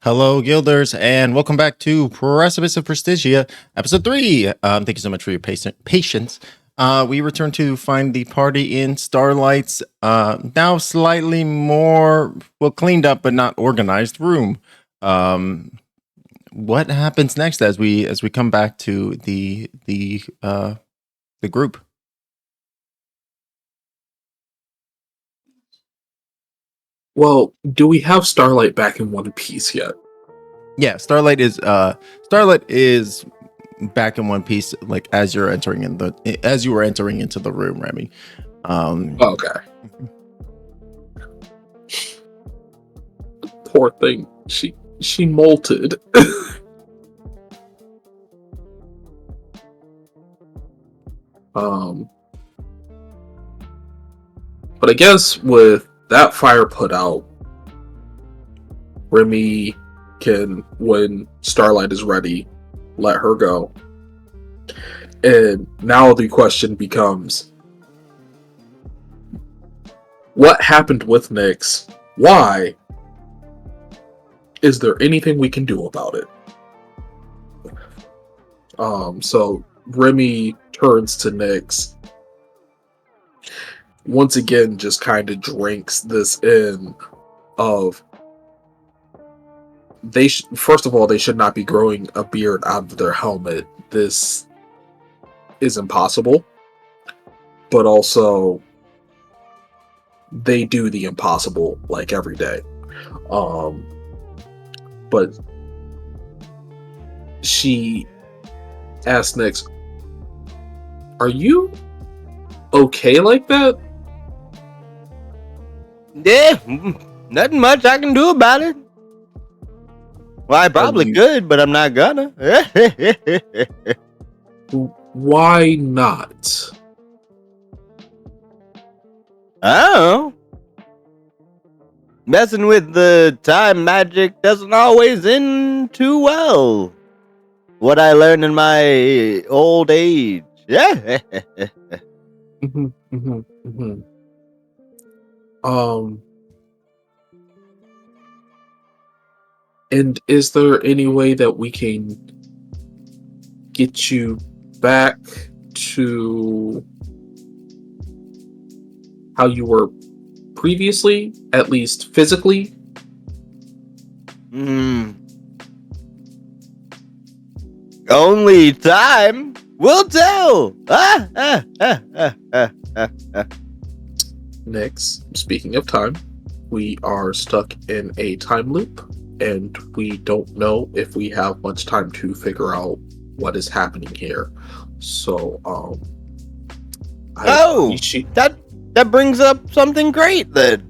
Hello, Guilders, and welcome back to Precipice of Prestigia, Episode 3. Thank you so much for your patience. We return to find the party in Starlight's now slightly more, cleaned up but not organized room. What happens next as we come back to the group? Well, do we have Starlight back in one piece yet? Yeah, Starlight is back in one piece, like as you were entering into the room, Remy. Okay. Poor thing. She molted. But I guess with that fire put out, Remy can, when Starlight is ready, let her go. And now the question becomes, what happened with Nyx? Why? Is there anything we can do about it? So Remy turns to Nyx. Once again, just kind of drinks this in of first of all, they should not be growing a beard out of their helmet. This is impossible. But also, they do the impossible like every day. But she asked Nyx, "Are you okay like that?" Yeah, nothing much I can do about it. Well, I probably could, but I'm not gonna. Why not? Oh. Messing with the time magic doesn't always end too well. What I learned in my old age. Yeah. And is there any way that we can get you back to how you were previously, at least physically? Only time will tell. Nyx, speaking of time, we are stuck in a time loop, and we don't know if we have much time to figure out what is happening here. So, that brings up something great then.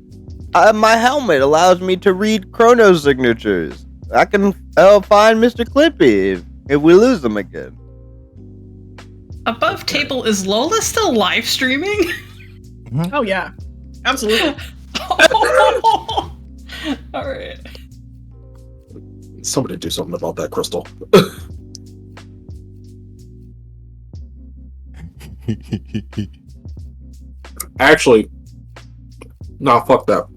My helmet allows me to read chrono signatures. I can find Mr. Clippy if we lose them again. Above table, is Lola still live streaming? Mm-hmm. Oh yeah, absolutely. All right. Somebody do something about that crystal. Actually, nah, fuck that.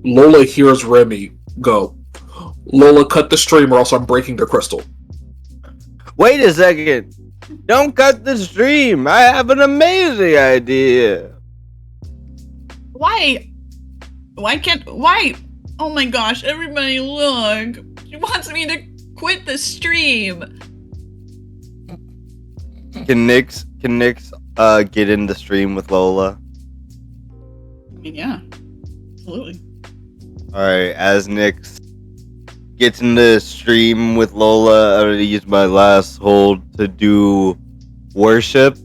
Lola hears Remy go, "Lola, cut the stream or else I'm breaking the crystal." Wait a second. Don't cut the stream. I have an amazing idea. Why? Why? Oh my gosh, everybody look. She wants me to quit the stream. Can Nyx get in the stream with Lola? I mean, yeah. Absolutely. Alright, as Nyx gets in the stream with Lola, I'm gonna use my last hold to do worship.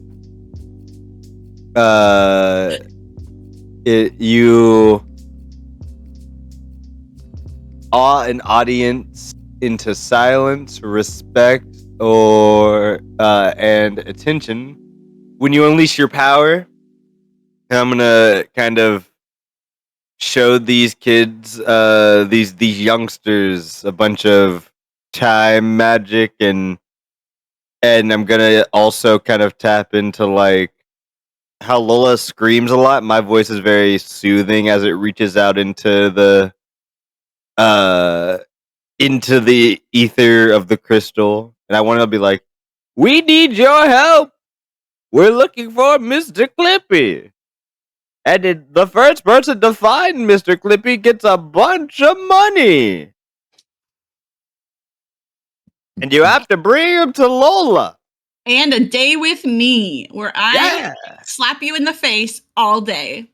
You awe an audience into silence, respect, and attention. When you unleash your power, I'm gonna kind of show these kids, these youngsters, a bunch of time magic, and I'm gonna also kind of tap into like how Lola screams a lot. My voice is very soothing as it reaches out into the uh into the ether of the crystal, and I want to be like, "We need your help. We're looking for Mr. Clippy, and the first person to find Mr. Clippy gets a bunch of money, and you have to bring him to Lola." And a day with me where I Yeah, slap you in the face all day.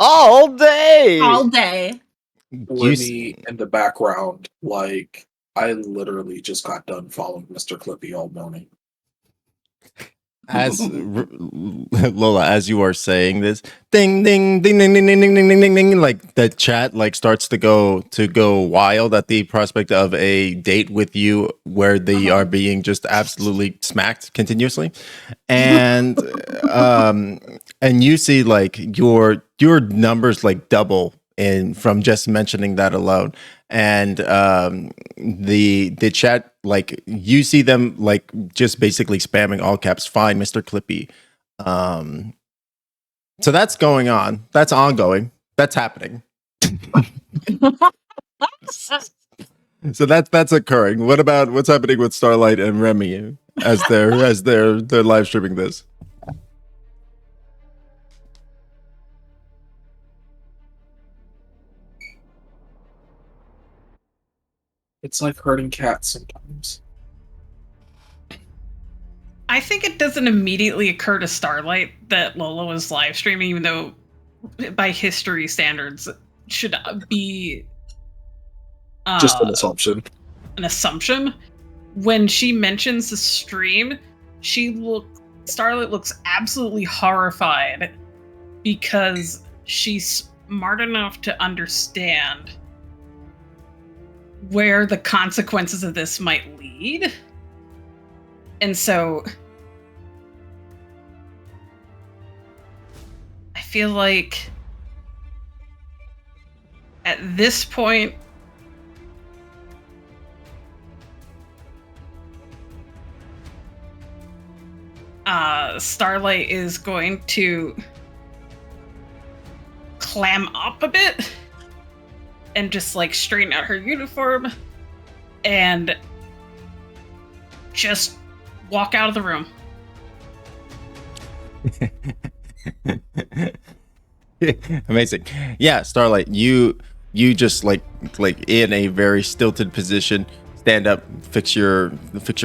all day. All day. Remy in the background, like, I literally just got done following Mr. Clippy all morning. As Lola, as you are saying this, ding ding ding ding ding ding ding ding ding ding ding, like the chat like starts to go wild at the prospect of a date with you where they are being just absolutely smacked continuously, and and you see like your numbers like double in from just mentioning that alone, and the chat, like you see them like just basically spamming all caps, "Find Mr. Clippy." So that's going on. That's ongoing. That's happening. So that's occurring. What's happening with Starlight and Remy as they're live streaming this? It's like herding cats sometimes. I think it doesn't immediately occur to Starlight that Lola was live streaming, even though by history standards it should be Just an assumption. an assumption. When she mentions the stream, Starlight looks absolutely horrified because she's smart enough to understand where the consequences of this might lead. And so I feel like at this point Starlight is going to clam up a bit and just like straighten out her uniform and just walk out of the room. Amazing. Yeah, Starlight, you just like in a very stilted position, stand up, fix your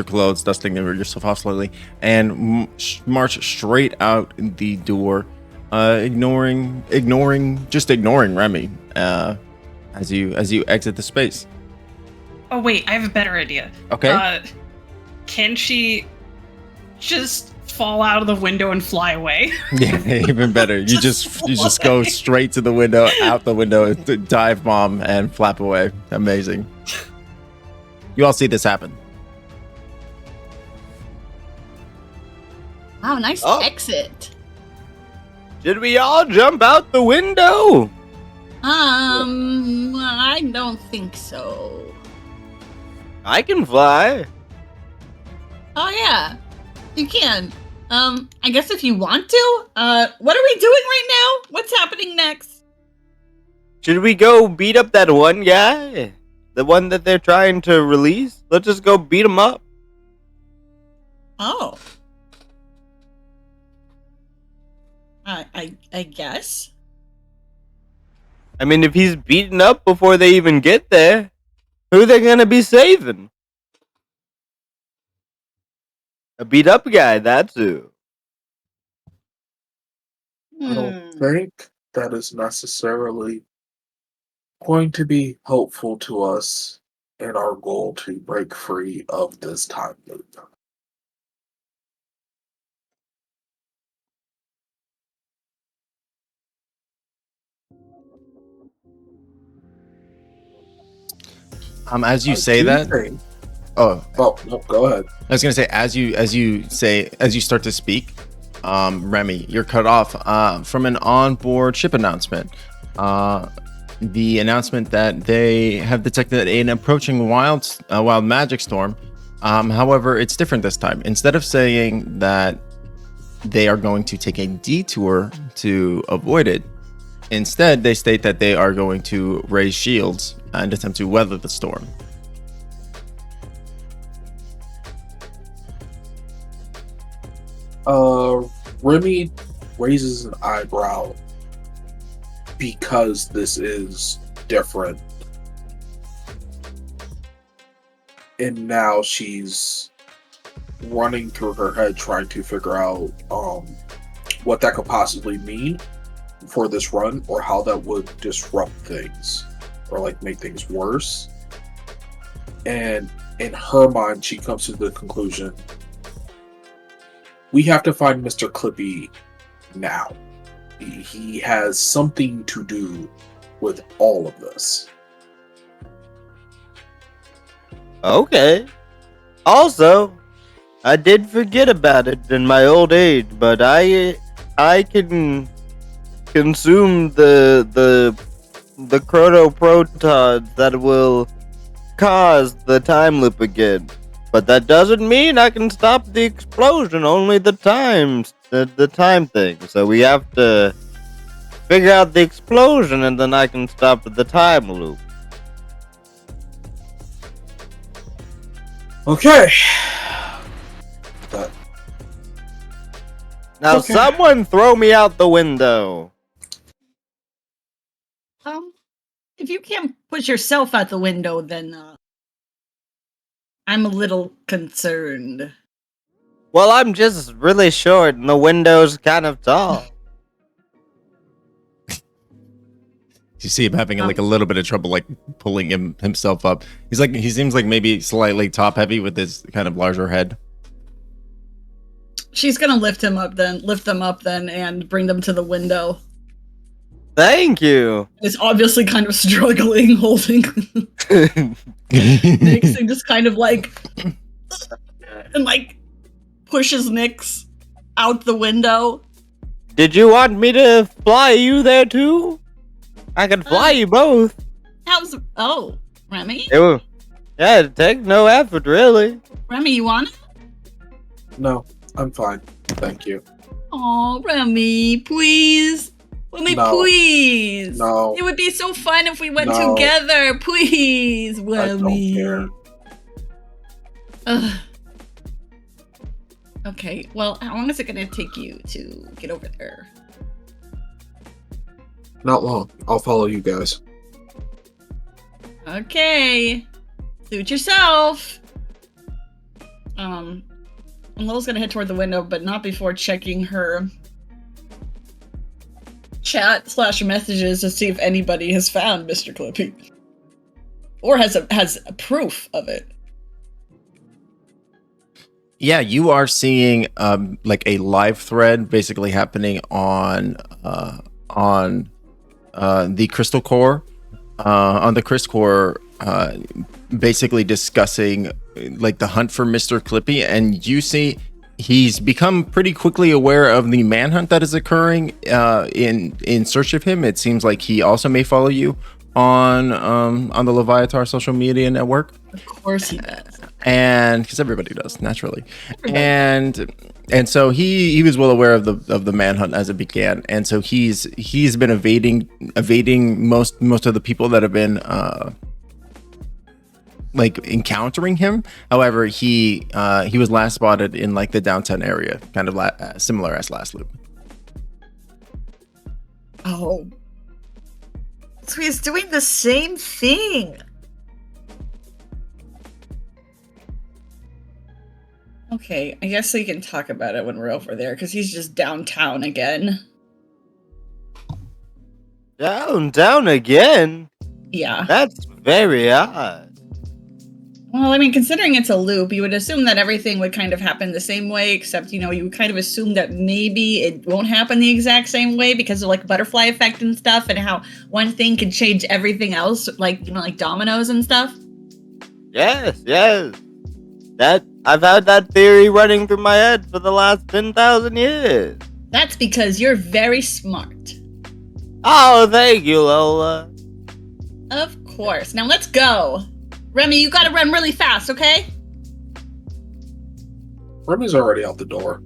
clothes, dusting yourself off slowly, and march straight out the door, ignoring Remy as you exit the space. Oh wait, I have a better idea. Okay. Can she just fall out of the window and fly away? Yeah, even better. You just go straight to the window, out the window, dive bomb, and flap away. Amazing. You all see this happen. Wow, nice exit. Should we all jump out the window? I don't think so. I can fly. Oh yeah, you can. I guess if you want to. What are we doing right now? What's happening next? Should we go beat up that one guy? The one that they're trying to release? Let's just go beat him up. Oh. I guess. I mean, if he's beaten up before they even get there, who are they gonna be saving? A beat up guy, that's who. I don't think that is necessarily going to be helpful to us in our goal to break free of this time loop. As you I say do that, think- oh, no, go ahead. I was gonna say, as you start to speak, Remy, you're cut off from an onboard ship announcement. The announcement that they have detected an approaching wild magic storm. However, it's different this time. Instead of saying that they are going to take a detour to avoid it, Instead, they state that they are going to raise shields and attempt to weather the storm. Remy raises an eyebrow because this is different. And now she's running through her head trying to figure out what that could possibly mean for this run, or how that would disrupt things or like make things worse. And in her mind, she comes to the conclusion, we have to find Mr. Clippy now. He has something to do with all of this. Okay. Also, I did forget about it in my old age, but I can consume the chronoprotons that will cause the time loop again. But that doesn't mean I can stop the explosion, only the time thing. So we have to figure out the explosion and then I can stop the time loop. Okay. Now Okay. someone throw me out the window. If you can't push yourself out the window, then I'm a little concerned. Well, I'm just really short and the window's kind of tall. You see him having like a little bit of trouble like pulling himself up. He seems like maybe slightly top heavy with his kind of larger head. She's gonna lift them up then, and bring them to the window. Thank you. It's obviously kind of struggling, holding Nyx, and just kind of like, and like pushes Nyx out the window. Did you want me to fly you there too? I can fly you both. Remy? It'd take no effort, really. Remy, you want it? No, I'm fine. Thank you. Oh, Remy, please. Remy, No. please. No. It would be so fun if we went No. together. Please, I Remy. don't care. Ugh. Okay, well, how long is it going to take you to get over there? Not long. I'll follow you guys. Okay. Suit yourself. And Lola's gonna head toward the window, but not before checking her chat/messages to see if anybody has found Mr. Clippy. Or has a proof of it. Yeah, you are seeing like a live thread basically happening on the Crystal Core, on the Crystal Core, basically discussing like the hunt for Mr. Clippy, and you see he's become pretty quickly aware of the manhunt that is occurring in search of him. It seems like he also may follow you on the Leviatar social media network. Of course he does. And because everybody does naturally, and so he was well aware of the manhunt as it began, and so he's been evading most of the people that have been like encountering him. However, he was last spotted in like the downtown area, kind of similar as last loop. Oh. So he's doing the same thing. Okay, I guess we can talk about it when we're over there, because he's just downtown again. Down again? Yeah. That's very odd. Well, I mean, considering it's a loop, you would assume that everything would kind of happen the same way, except, you would kind of assume that maybe it won't happen the exact same way because of, like, butterfly effect and stuff, and how one thing can change everything else, like, like dominoes and stuff. Yes. I've had that theory running through my head for the last 10,000 years. That's because you're very smart. Oh, thank you, Lola. Of course. Now let's go. Remy, you gotta run really fast, okay? Remy's already out the door.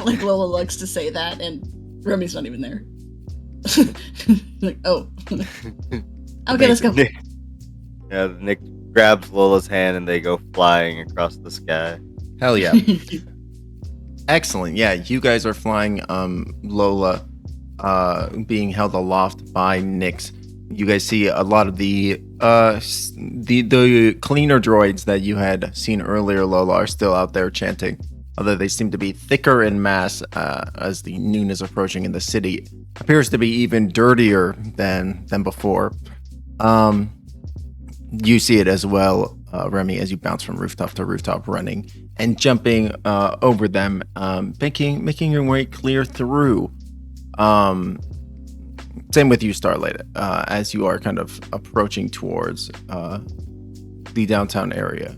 Like Lola likes to say that, and Remy's not even there. Like, oh. Okay, let's go. Nick grabs Lola's hand and they go flying across the sky. Hell yeah. Excellent. Yeah, you guys are flying Lola being held aloft by Nyx. You guys see a lot of the cleaner droids that you had seen earlier, Lola, are still out there chanting. Although they seem to be thicker in mass as the noon is approaching in the city. Appears to be even dirtier than before. You see it as well, Remy, as you bounce from rooftop to rooftop, running and jumping over them, making your way clear through. Same with you, Starlight, as you are kind of approaching towards the downtown area.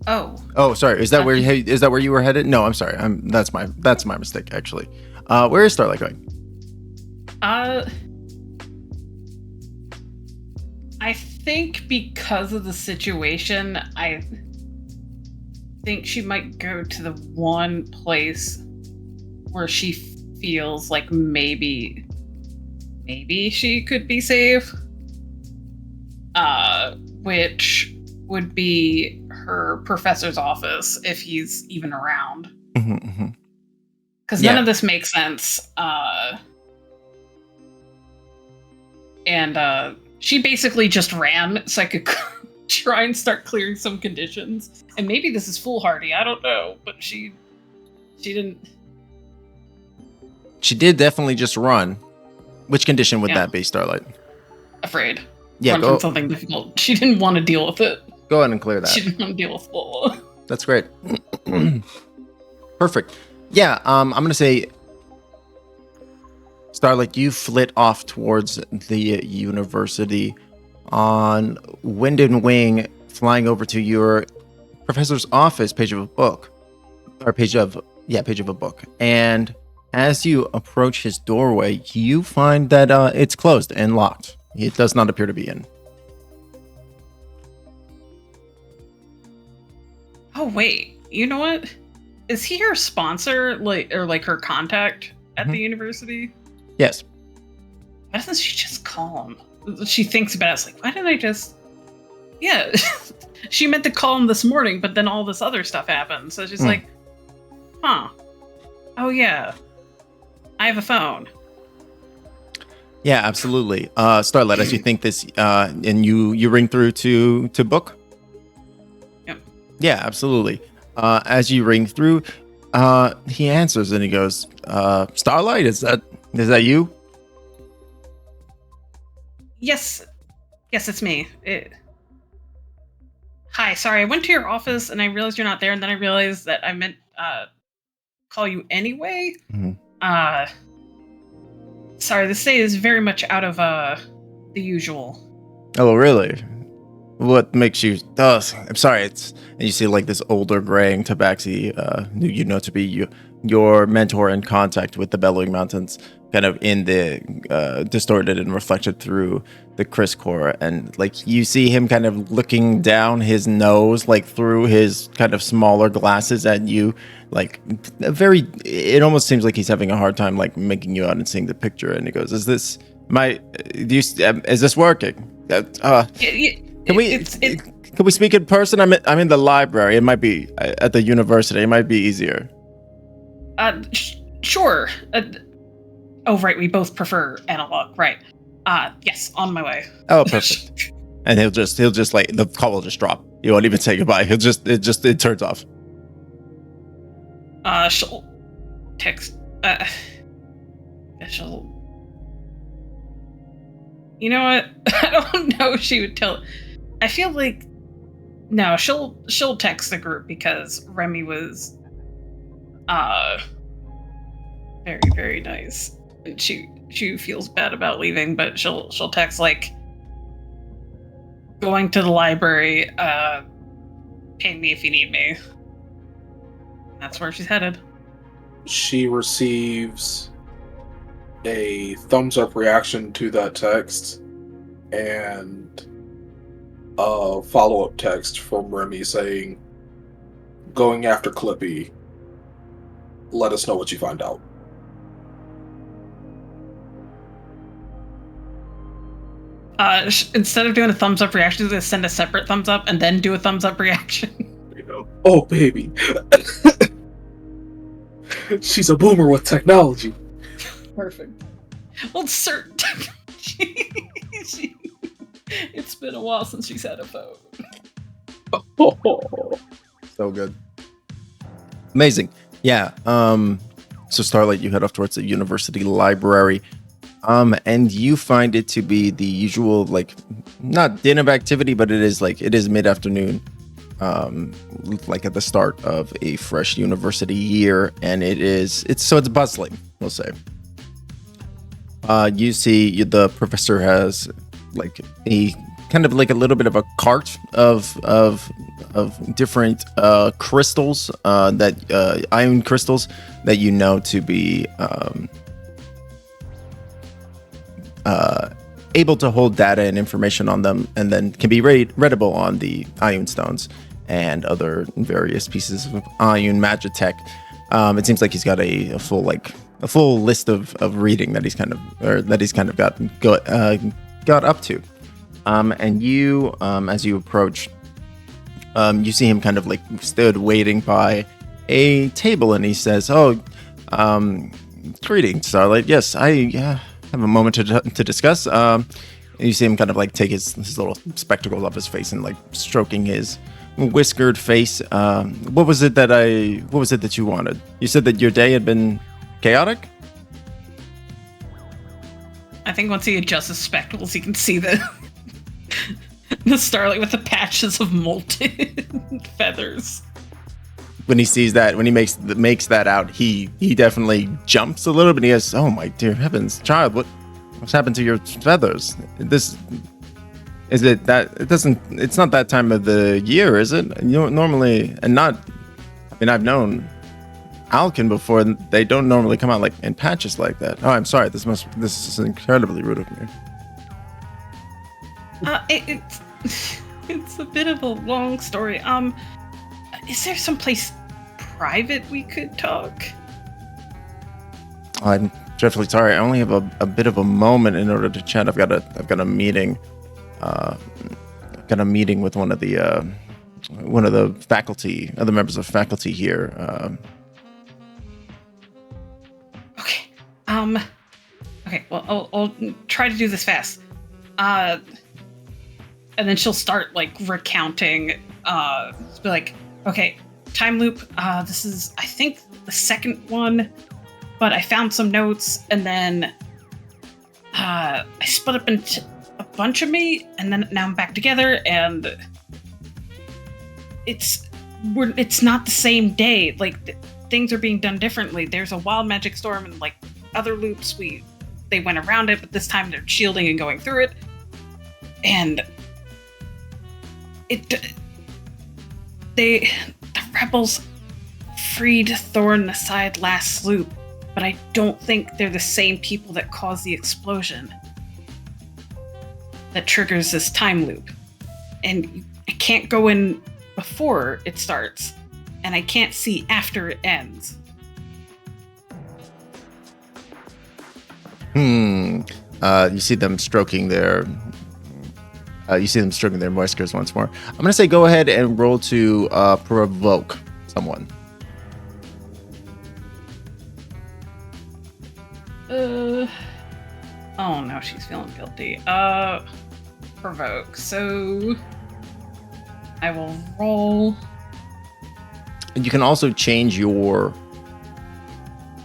Oh, sorry. Is that where you were headed? No, I'm sorry. That's my mistake, actually. Where is Starlight going? I think because of the situation, I think she might go to the one place where she feels like maybe she could be safe. Which would be her professor's office if he's even around. Because none of this makes sense. And she basically just ran so I could try and start clearing some conditions. And maybe this is foolhardy, I don't know, but she didn't. She did definitely just run. Which condition would that be, Starlight? Afraid. Yeah, run from something difficult. She didn't want to deal with it. Go ahead and clear that. She didn't want to deal with Lola. That's great. Perfect. Yeah, I'm going to say, Starlight, you flit off towards the university on Wind and Wing, flying over to your professor's office, page of a book. Page of a book. And as you approach his doorway, you find that it's closed and locked. It does not appear to be in. Oh wait, you know what? Is he her sponsor, or her contact at the university? Yes. Why doesn't she just call him? She thinks about it. It's like, why didn't I just? Yeah, she meant to call him this morning, but then all this other stuff happened. So she's like, huh? Oh yeah, I have a phone. Yeah, absolutely. Starlight, as you think this, and you ring through to book. Yep. Yeah, absolutely. As you ring through, he answers and he goes, "Starlight, is that you?" Yes, it's me. Hi, sorry, I went to your office and I realized you're not there, and then I realized that I meant call you anyway. Sorry, this day is very much out of the usual. Oh, really? What makes you? Oh, I'm sorry. And you see like this older graying tabaxi, who you know to be your mentor in contact with the Bellowing Mountains, kind of in the distorted and reflected through the Chris core, and like you see him kind of looking down his nose, like through his kind of smaller glasses at you, like it almost seems like he's having a hard time like making you out and seeing the picture, and he goes, is this working? Can we speak in person? I'm in the library. It might be at the university. It might be easier. Sure. Oh, right. We both prefer analog, right? Yes, on my way. Oh, perfect. And he'll just like the call will just drop. You won't even say goodbye. It turns off. She'll text. She'll. You know what? I don't know if she would tell. I feel like no. She'll text the group because Remy was very, very nice. And she feels bad about leaving, but she'll text like going to the library, ping me if you need me. That's where she's headed. She receives a thumbs up reaction to that text and a follow-up text from Remy saying, going after Clippy, let us know what you find out. Instead of doing a thumbs up reaction, just send a separate thumbs up and then do a thumbs up reaction. You know, oh baby, she's a boomer with technology. Perfect. Well, certain it's been a while since she's had a phone. Oh. So good. Amazing. Yeah. So Starlight, you head off towards the university library. And you find it to be the usual, like, not din of activity, but it is mid-afternoon. Like at the start of a fresh university year, and it's bustling, we'll say. You see the professor has like a kind of like a little bit of a cart of different crystals that ion crystals that you know to be able to hold data and information on them, and then can be readable on the ion stones and other various pieces of ion magitech. It seems like he's got a full list of reading that he's kind of got up to. And you, as you approach, you see him kind of like stood waiting by a table, and he says, "Oh, greetings, Starlight. Yes, I have a moment to discuss." You see him kind of like take his little spectacles off his face and like stroking his whiskered face. What was it that you wanted? You said that your day had been chaotic? I think once he adjusts his spectacles, he can see the Starlight with the patches of molten feathers. When he sees that, when he makes that out, he definitely jumps a little bit. He goes, "Oh my dear heavens, child, what's happened to your feathers? Is it that it doesn't? It's not that time of the year, is it? You know, normally, and not. I mean, I've known Alkin before, and they don't normally come out like in patches like that. Oh, I'm sorry. This is incredibly rude of me." It's a bit of a long story. Is there someplace private we could talk? I'm dreadfully sorry. I only have a bit of a moment in order to chat. I've got a meeting. Got a meeting with one of the faculty, other members of faculty here. Okay. Okay. Well, I'll try to do this fast. And then she'll start like recounting. Be like, okay, time loop. This is, I think, the second one, but I found some notes, and then I split up into a bunch of me, and then now I'm back together, and it's not the same day. Like things are being done differently. There's a wild magic storm, and like other loops, they went around it, but this time they're shielding and going through it, and the rebels freed Thorn aside last loop, but I don't think they're the same people that caused the explosion that triggers this time loop. And I can't go in before it starts, and I can't see after it ends. You see them stroking their whiskers once more. I'm gonna say go ahead and roll to provoke someone. Oh no, she's feeling guilty. Provoke. So I will roll. And you can also change your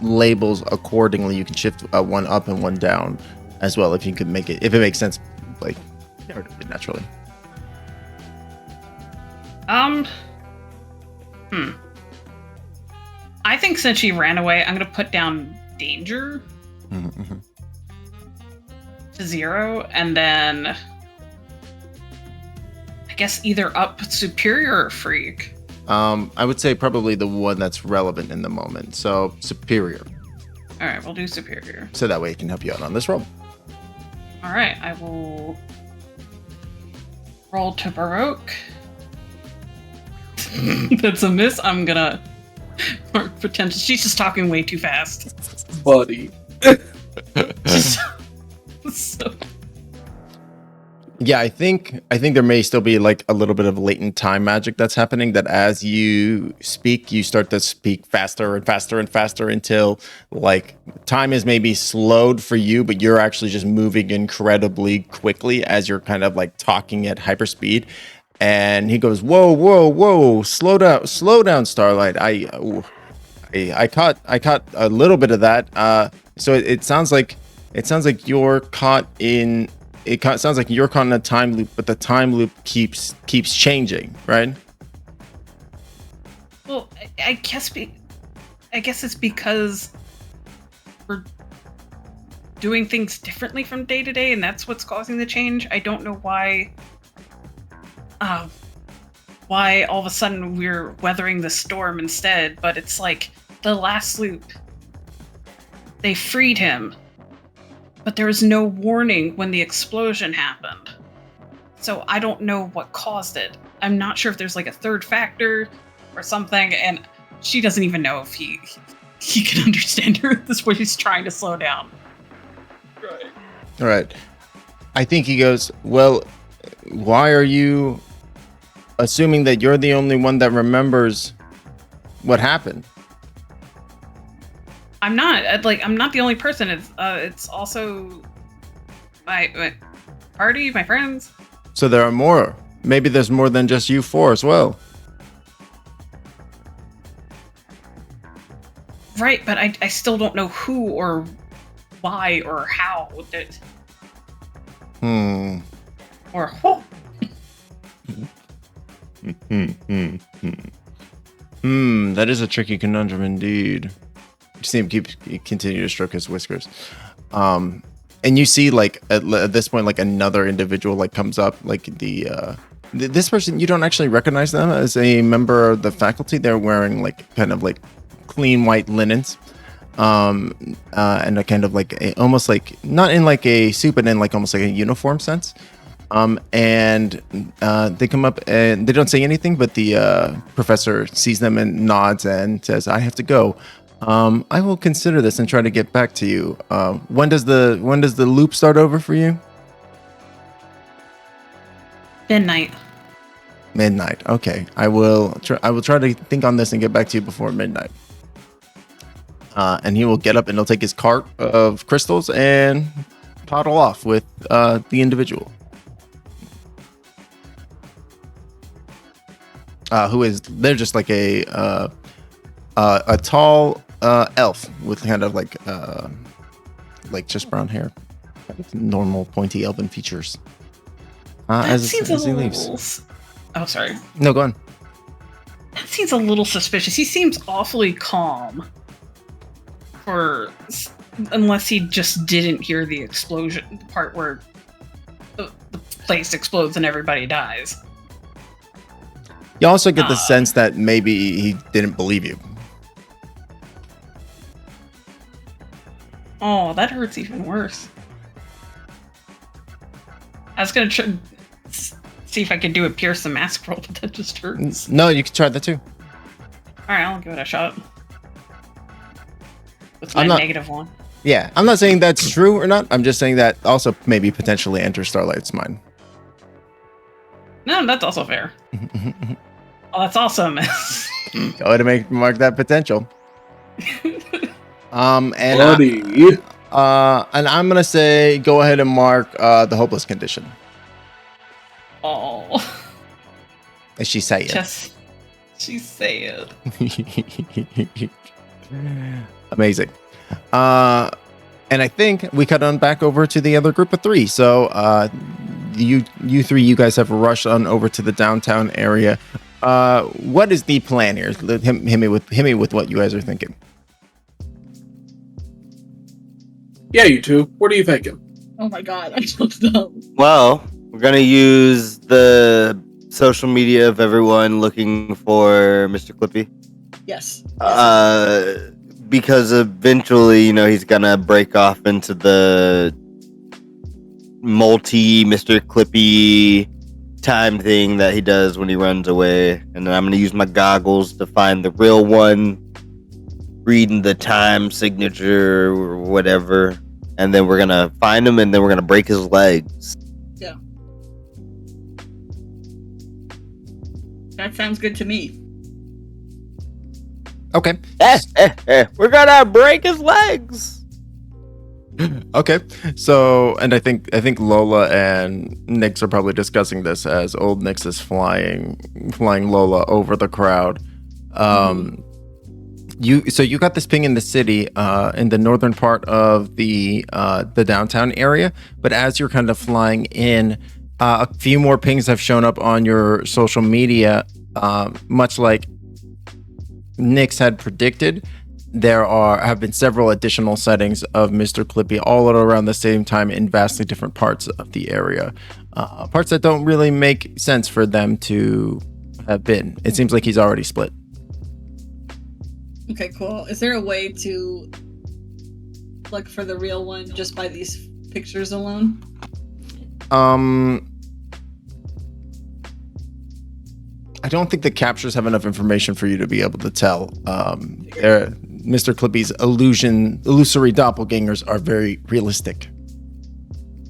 labels accordingly. You can shift one up and one down as well if it makes sense, like naturally. I think since she ran away, I'm gonna put down danger to 0, and then I guess either up superior or freak. I would say probably the one that's relevant in the moment. So superior. All right, we'll do superior. So that way it can help you out on this roll. All right, I will roll to baroque. That's a miss. I'm gonna mark potential. She's just talking way too fast. Buddy. So, Yeah, I think there may still be like a little bit of latent time magic that's happening, that as you speak, you start to speak faster and faster and faster until like time is maybe slowed for you, but you're actually just moving incredibly quickly as you're kind of like talking at hyperspeed. And he goes, "Whoa, whoa, whoa! Slow down, Starlight. I caught a little bit of that. So it sounds like you're caught in. Sounds like you're caught in a time loop, but the time loop keeps changing, right?" Well, I guess it's because we're doing things differently from day to day, and that's what's causing the change. I don't know why all of a sudden we're weathering the storm instead, but it's like the last loop. They freed him, but there was no warning when the explosion happened. So I don't know what caused it. I'm not sure if there's like a third factor or something, and she doesn't even know if he can understand her at this point. He's trying to slow down. Right. All right. I think he goes, "Well, why are you assuming that you're the only one that remembers what happened?" I'm not. I'm not the only person. It's also my party, my friends. So there are more. Maybe there's more than just you four as well. Right, but I still don't know who or why or how. Or who. That is a tricky conundrum indeed. You see him continue to stroke his whiskers. And you see like at this point, like another individual like comes up, like this person, you don't actually recognize them as a member of the faculty. They're wearing like kind of like clean white linens, and a kind of like almost like not in like a suit, but in like almost like a uniform sense. And they come up and they don't say anything, but the professor sees them and nods and says, "I have to go. I will consider this and try to get back to you." When does the loop start over for you? Midnight. Midnight. Okay. I will try to think on this and get back to you before midnight. And he will get up and he'll take his cart of crystals and toddle off with the individual. They're just like a tall elf with kind of like just brown hair, normal pointy elven features. As he leaves. Oh, sorry. No, go on. That seems a little suspicious. He seems awfully calm. Unless he just didn't hear the explosion, the part where the place explodes and everybody dies. You also get the sense that maybe he didn't believe you. Oh, that hurts even worse. I was gonna see if I could do a pierce the mask roll, but that just hurts. No, you can try that too. Alright, I'll give it a shot. With my -1. Yeah, I'm not saying that's true or not. I'm just saying that also maybe potentially enter Starlight's mind. No, that's also fair. Oh, that's also a miss. Go ahead and mark that potential. And I'm gonna say go ahead and mark the hopeless condition. Oh. As she say it. She say it. Amazing. And I think we cut on back over to the other group of three. So you three, you guys have rushed on over to the downtown area. What is the plan here? Hit me with what you guys are thinking. Yeah, you two. What are you thinking? Oh my god, I don't know. Well, we're gonna use the social media of everyone looking for Mr. Clippy. Yes. Because eventually, he's gonna break off into the multi Mr. Clippy time thing that he does when he runs away, and then I'm gonna use my goggles to find the real one, reading the time signature or whatever, and then we're gonna find him, and then we're gonna break his legs. Yeah. That sounds good to me. Okay. We're gonna break his legs. Okay. So, and I think Lola and Nyx are probably discussing this as old Nyx is flying Lola over the crowd. You got this ping in the city, in the northern part of the downtown area, but as you're kind of flying in, a few more pings have shown up on your social media, much like Nyx had predicted. There have been several additional sightings of Mr. Clippy all at around the same time in vastly different parts of the area, parts that don't really make sense for them to have been. It seems like he's already split. Okay, cool. Is there a way to look for the real one just by these pictures alone? I don't think the captures have enough information for you to be able to tell. Mr. Clippy's illusory doppelgangers are very realistic.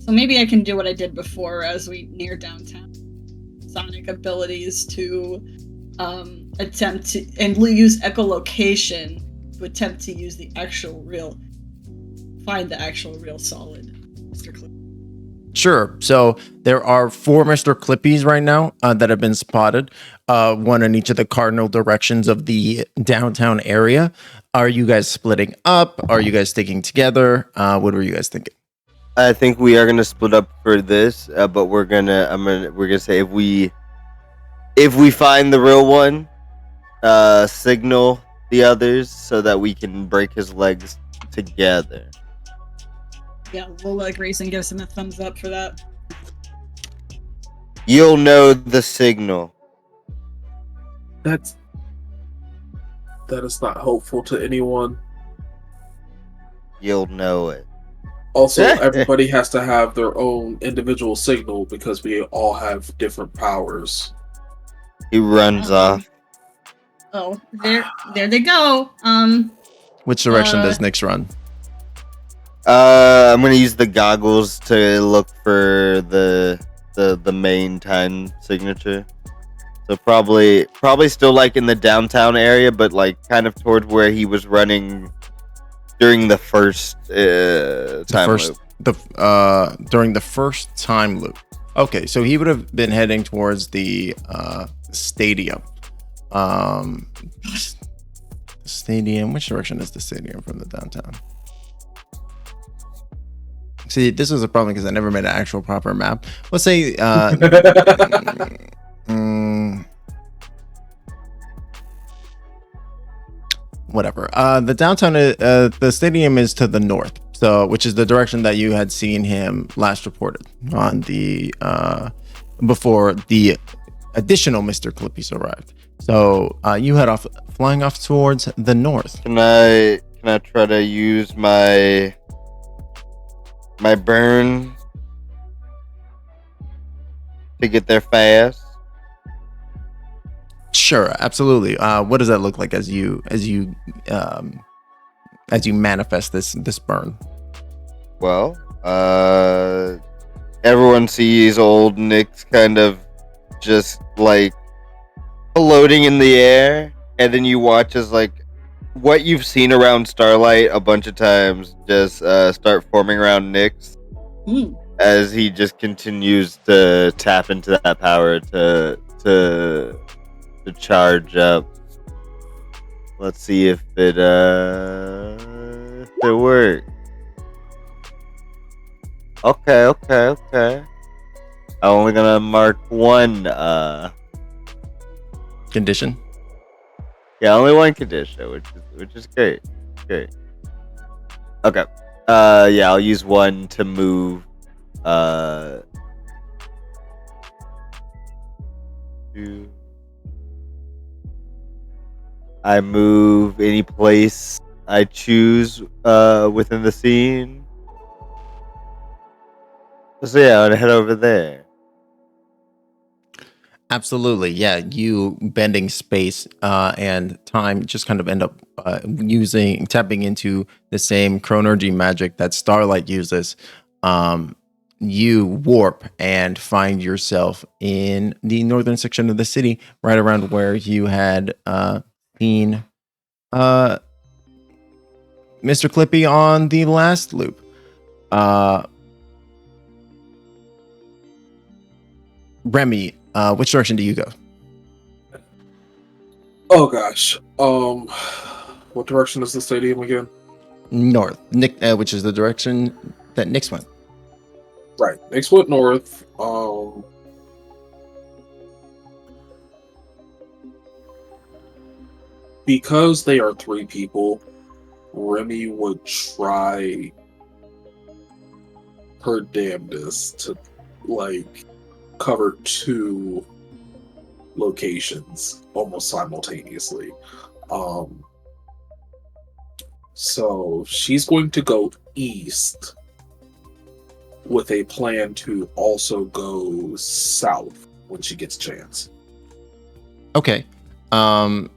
So maybe I can do what I did before as we near downtown. Sonic abilities to attempt to and use echolocation to attempt to use find the actual real solid Mr. Clippy. Sure. So there are 4 Mr. Clippies right now that have been spotted, one in each of the cardinal directions of the downtown area. Are you guys splitting up? Are you guys sticking together? What were you guys thinking? I think we are gonna split up for this, but we're gonna say if we find the real one, signal the others so that we can break his legs together. Yeah, Lola agrees and gives him a thumbs up for that. You'll know the signal. That is not helpful to anyone. You'll know it. Also, everybody has to have their own individual signal because we all have different powers. He runs off. Oh, there they go. Which direction does Nyx run? I'm gonna use the goggles to look for the main time signature. So probably still like in the downtown area, but like kind of towards where he was running during the first time loop. During the first time loop. Okay, so he would have been heading towards the stadium. Stadium. Which direction is the stadium from the downtown? See, this was a problem because I never made an actual proper map. Let's say, whatever. The downtown, the stadium is to the north, so which is the direction that you had seen him last reported on the before the additional Mr. Clippies arrived. So you head off, flying off towards the north. Can I try to use my burn to get there fast? Sure, absolutely. What does that look like as you manifest this burn? Well, everyone sees old Nyx kind of just like floating in the air, and then you watch as like what you've seen around Starlight a bunch of times just start forming around Nyx as he just continues to tap into that power to charge up. Let's see if it works. Okay. I'm only gonna mark one Condition. Yeah, only one condition, which is great. Okay. Yeah, I'll use one to move. I move any place I choose within the scene. So yeah, I'm gonna head over there. Absolutely, yeah. You bending space and time just kind of end up tapping into the same chronergy magic that Starlight uses. you warp and find yourself in the northern section of the city, right around where you had seen Mr. Clippy on the last loop. Remy, which direction do you go? Oh gosh. What direction is the stadium again? North. Nick, which is the direction that Nick's went. Right. Next went north. Because they are 3 people, Remy would try her damnedest to like cover 2 locations almost simultaneously. So she's going to go east with a plan to also go south when she gets a chance. Okay. Do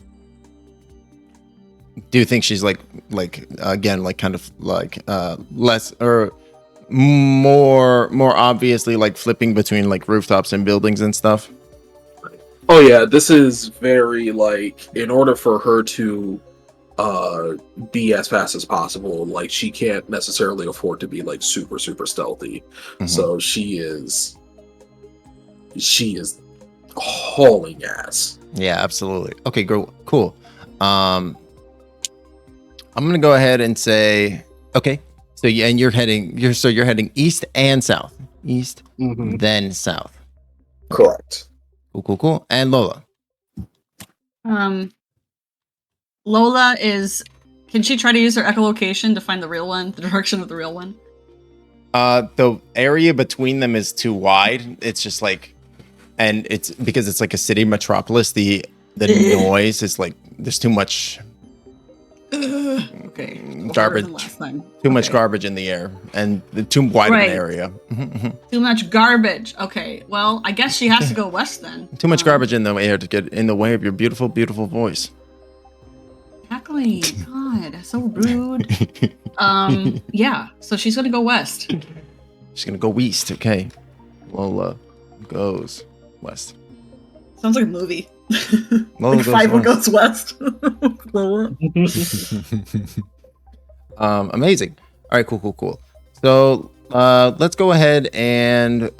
you think she's like again, like kind of like less or more obviously like flipping between like rooftops and buildings and stuff? Oh yeah, this is very like, in order for her to be as fast as possible, like she can't necessarily afford to be like super stealthy. Mhm. So she is hauling ass. Yeah, absolutely. Okay, cool. I'm gonna go ahead and say okay. So yeah, and you're heading east and south. East, then south. Correct. Cool. And Lola. Lola can she try to use her echolocation to find the real one, the direction of the real one? The area between them is too wide. It's just like, and it's because it's like a city metropolis. The noise is like there's too much. Okay. Garbage. Last time. Too much garbage in the air and too wide of an area. Too much garbage. Okay. Well, I guess she has to go west then. Too much garbage in the air to get in the way of your beautiful voice. Exactly. God, so rude. Yeah. So she's gonna go west. She's gonna go east. Okay. Lola goes west. Sounds like a movie. Lola like goes Five west. goes west. Lola. Amazing. All right, cool. So let's go ahead and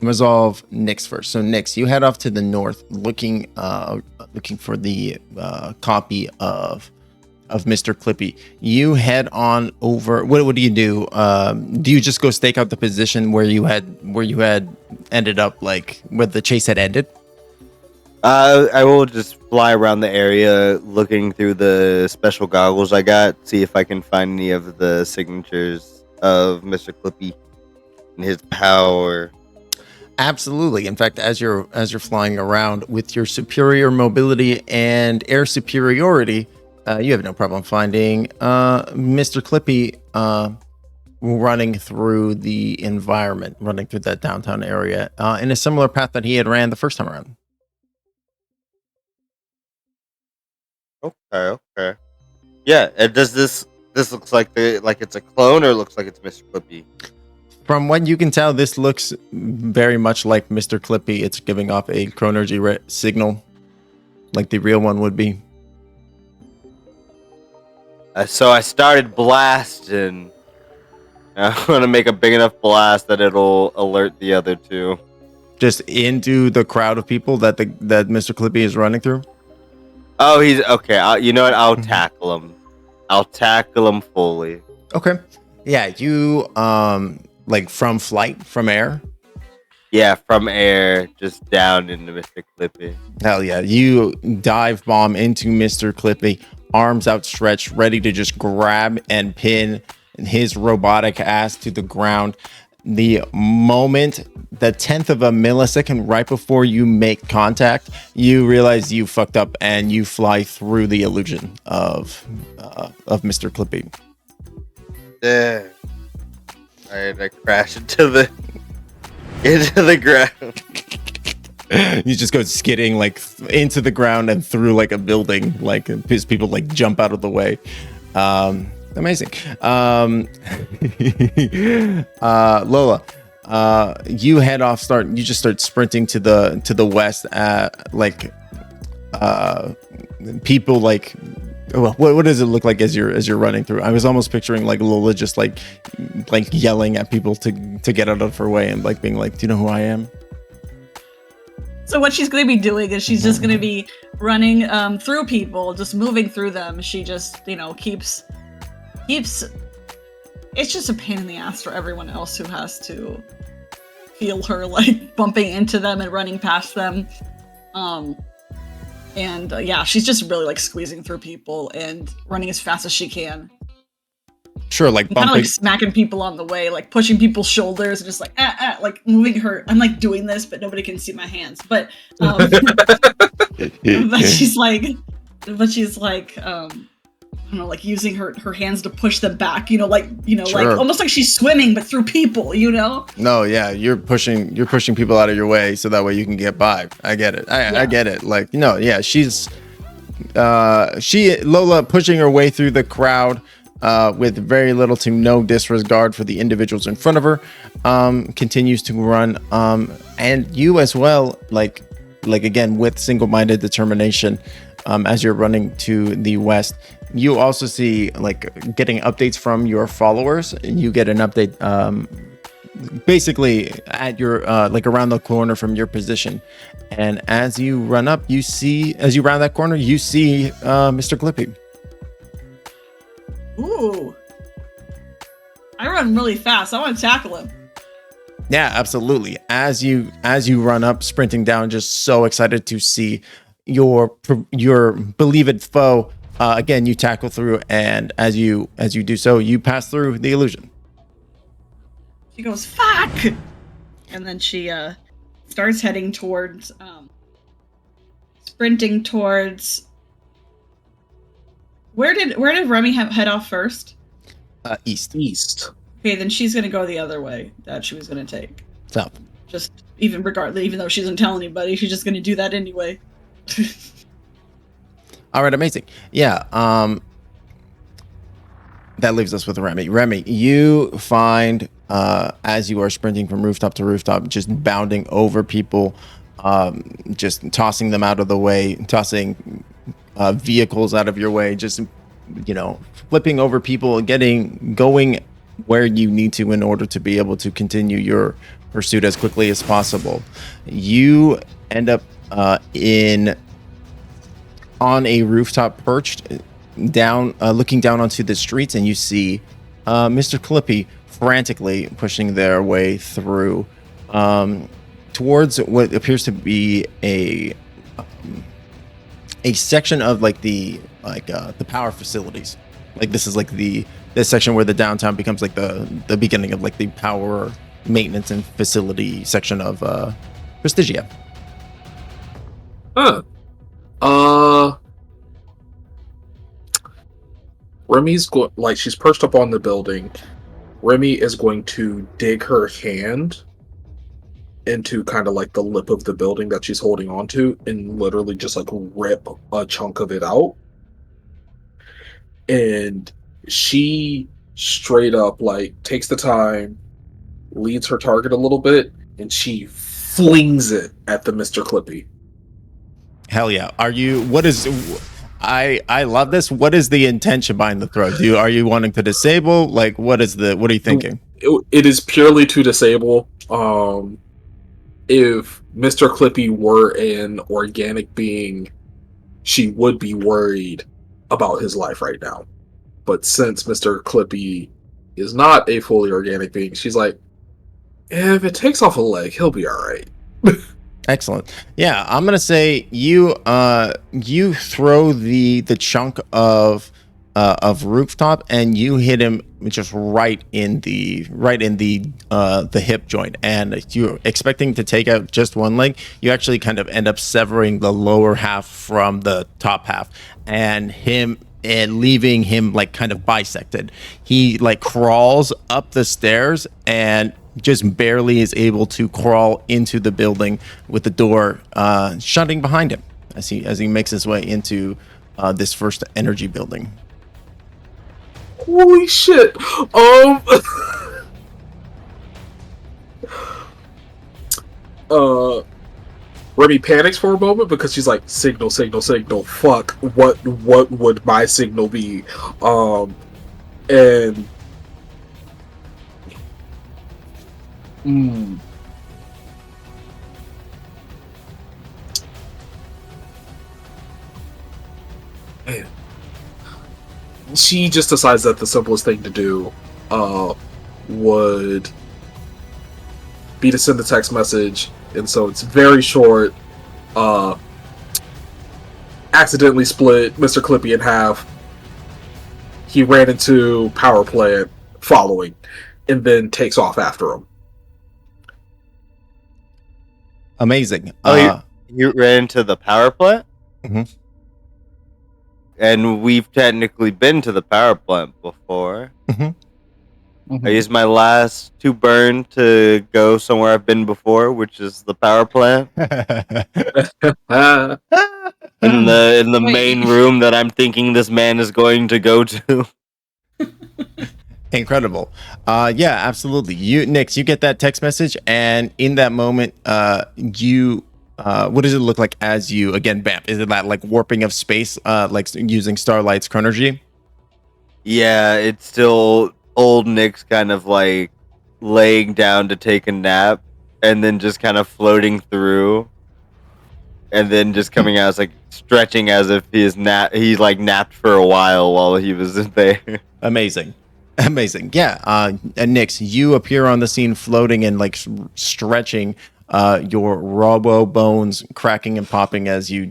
resolve Nyx first. So Nyx, you head off to the north, looking for the copy of Mr. Clippy. You head on over. What do you do? Do you just go stake out the position where you had ended up, like where the chase had ended? I will just fly around the area looking through the special goggles I got, see if I can find any of the signatures of Mr. Clippy and his power. Absolutely. In fact, as you're flying around with your superior mobility and air superiority, you have no problem finding Mr. Clippy running through the environment, running through that downtown area in a similar path that he had ran the first time around. Okay. Yeah, does this looks like it's a clone, or looks like it's Mr. Clippy? From what you can tell, this looks very much like Mr. Clippy. It's giving off a chronergy signal, like the real one would be. So I started blasting. I want to make a big enough blast that it'll alert the other 2. Just into the crowd of people that Mr. Clippy is running through. Oh, he's okay. You know what? I'll tackle him. I'll tackle him fully. Okay. Yeah, you like from air. Yeah, from air, just down into Mr. Clippy. Hell yeah. You dive bomb into Mr. Clippy, arms outstretched, ready to just grab and pin his robotic ass to the ground. The moment, the 10th of a millisecond right before you make contact, you realize you fucked up and you fly through the illusion of Mr. Clippy. Yeah. I crash into the ground. You just go skidding like into the ground and through like a building, like his people like jump out of the way. Amazing. Lola, you head off. You just start sprinting to the west. People like. Well, what does it look like as you're running through? I was almost picturing like Lola just like yelling at people to get out of her way and like being like, "Do you know who I am?" So what she's going to be doing is she's just going to be running through people, just moving through them. She just, keeps. It's just a pain in the ass for everyone else who has to feel her like bumping into them and running past them. She's just really like squeezing through people and running as fast as she can. Sure, like bumping, kind of like smacking people on the way, like pushing people's shoulders, and just like like moving her. I'm like doing this, but nobody can see my hands. But she's like, I don't know, like using her hands to push them back. Sure. Like almost like she's swimming, but through people. No, yeah, you're pushing people out of your way so that way you can get by. I get it. I get it. Like, yeah, she's Lola pushing her way through the crowd. With very little to no disregard for the individuals in front of her, continues to run, and you as well, like again with single-minded determination, as you're running to the west. You also see like getting updates from your followers, and you get an update, basically at your like around the corner from your position, and as you round that corner, you see Mr. Clippy. Ooh. I run really fast. I want to tackle him. Yeah, absolutely. As you run up, sprinting down, just so excited to see your beloved foe. Again, you tackle through, and as you do so, you pass through the illusion. She goes, "Fuck!" And then she starts heading towards, sprinting towards. Where did Remy head off first? East. Okay, then she's gonna go the other way that she was gonna take. South. Just even though she doesn't tell anybody, she's just gonna do that anyway. All right, amazing. Yeah. That leaves us with Remy. Remy, you find as you are sprinting from rooftop to rooftop, just bounding over people, just tossing them out of the way, tossing vehicles out of your way, just flipping over people, going where you need to in order to be able to continue your pursuit as quickly as possible. You end up on a rooftop, perched down, looking down onto the streets, and you see Mr. Clippy frantically pushing their way through towards what appears to be a section of the power facilities. Like this is like this section where the downtown becomes like the beginning of like the power maintenance and facility section of Prestigia. Remy's she's perched up on the building. Remy is going to dig her hand into kind of like the lip of the building that she's holding on to and literally just like rip a chunk of it out. And she straight up takes the time, leads her target a little bit, and she flings it at the Mr. Clippy. Hell yeah. I love this. What is the intention behind the throw? Are you wanting to disable? What are you thinking? It is purely to disable. If Mr. Clippy were an organic being, she would be worried about his life right now. But since Mr. Clippy is not a fully organic being, she's like, if it takes off a leg, he'll be all right. Excellent. Yeah, I'm gonna say you throw the chunk of rooftop, and you hit him just right in the hip joint. And you're expecting to take out just one leg. You actually kind of end up severing the lower half from the top half, and leaving him kind of bisected. He crawls up the stairs and just barely is able to crawl into the building with the door shutting behind him as he makes his way into this first energy building. Holy shit! Remy panics for a moment because she's like, signal, signal, signal. Fuck, what would my signal be? And man. She just decides that the simplest thing to do would be to send a text message, and so it's very short. Accidentally split Mr. Clippy in half. He ran into power plant following, and then takes off after him. Amazing. You ran into the power plant? Mhm. And we've technically been to the power plant before. Mhm. I used my last 2 burn to go somewhere I've been before, which is the power plant. In the Wait. main room that I'm thinking this man is going to go to. Incredible. Yeah, absolutely. Nix, you get that text message, and in that moment, you what does it look like as you again bamp? Is it that like warping of space, like using Starlight's chronergy? Yeah, it's still old Nick's kind of like laying down to take a nap and then just kind of floating through and then just coming out as like stretching as if he's like napped for a while he was there. Amazing. Yeah. And Nix, you appear on the scene floating and like stretching, your robo bones cracking and popping as your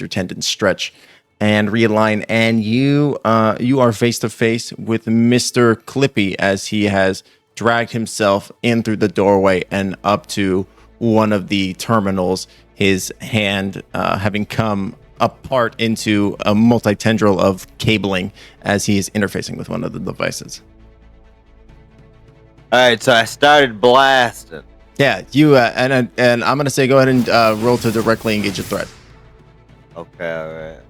tendons stretch and realign, and you are face to face with Mr. Clippy as he has dragged himself in through the doorway and up to one of the terminals, his hand having come apart into a multi-tendril of cabling as he is interfacing with one of the devices. All right, so I started blasting. Yeah, you and I'm gonna say go ahead and roll to directly engage a threat. Okay, all right.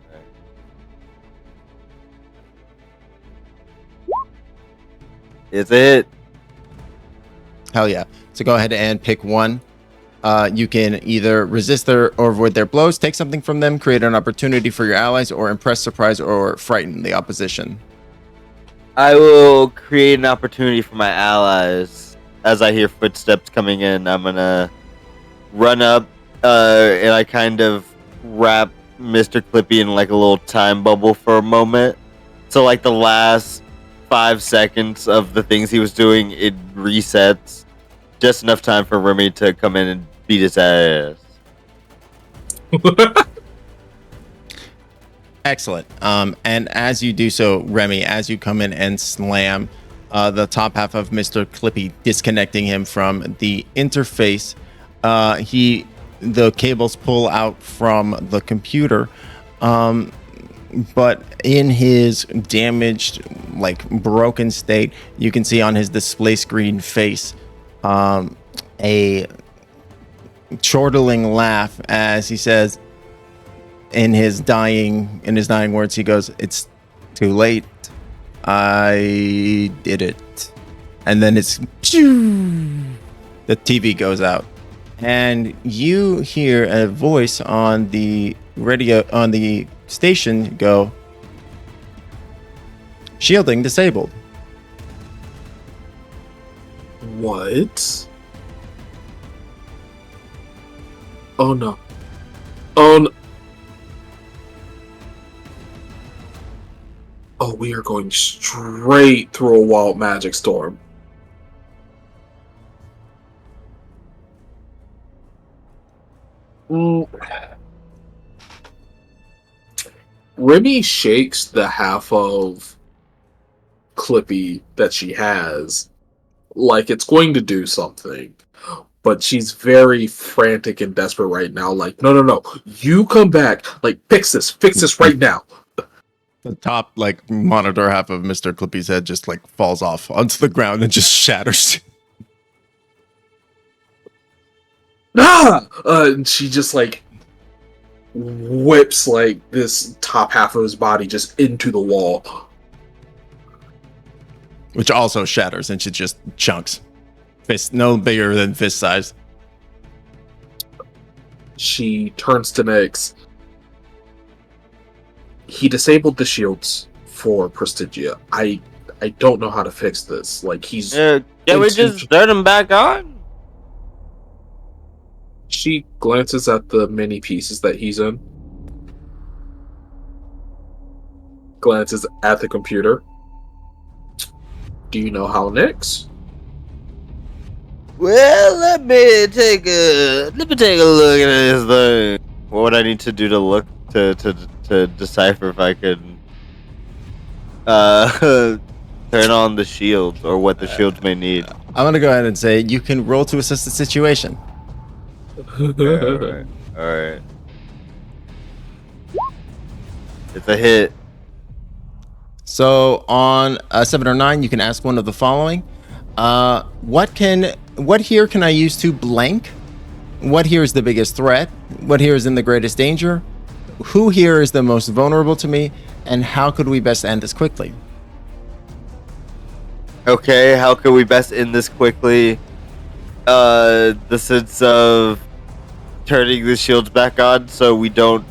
It's a hit. Hell yeah. So go ahead and pick one. You can either resist their or avoid their blows, take something from them, create an opportunity for your allies, or impress, surprise, or frighten the opposition. I will create an opportunity for my allies. As I hear footsteps coming in, I'm gonna run up and I kind of wrap Mr. Clippy in like a little time bubble for a moment. So like the last 5 seconds of the things he was doing, it resets. Just enough time for Remy to come in and beat his ass. Excellent. And as you do so, Remy, as you come in and slam the top half of Mr. Clippy, disconnecting him from the interface, the cables pull out from the computer. But in his damaged, like broken state, you can see on his display screen face a chortling laugh as he says, in his dying words, he goes, "It's too late. I did it." And then it's the TV goes out, and you hear a voice on the radio on the station go, "Shielding disabled." What? Oh no. Oh no. Oh, we are going straight through a wild magic storm. Remy shakes the half of Clippy that she has like it's going to do something. But she's very frantic and desperate right now. Like, no. You come back. Like, fix this right now. The top like monitor half of Mr. Clippy's head just like falls off onto the ground and just shatters. And she just like whips like this top half of his body just into the wall, Which also shatters into just chunks. Fist no bigger than fist size. She turns to Nyx. He disabled the shields for Prestigia. I don't know how to fix this. Like, he's... Can we just turn him back on? She glances at the many pieces that he's in. Glances at the computer. Do you know how, Nyx? Well, let me take a look at this thing. What would I need to do to look to decipher if I could turn on the shields or what the shields may need? I'm gonna go ahead and say you can roll to assess the situation. All right. It's a hit. So on a 7 or 9, you can ask one of the following: what here can I use to blank? What here is the biggest threat? What here is in the greatest danger? Who here is the most vulnerable to me? And how could we best end this quickly? Okay, how could we best end this quickly? The sense of turning the shields back on so we don't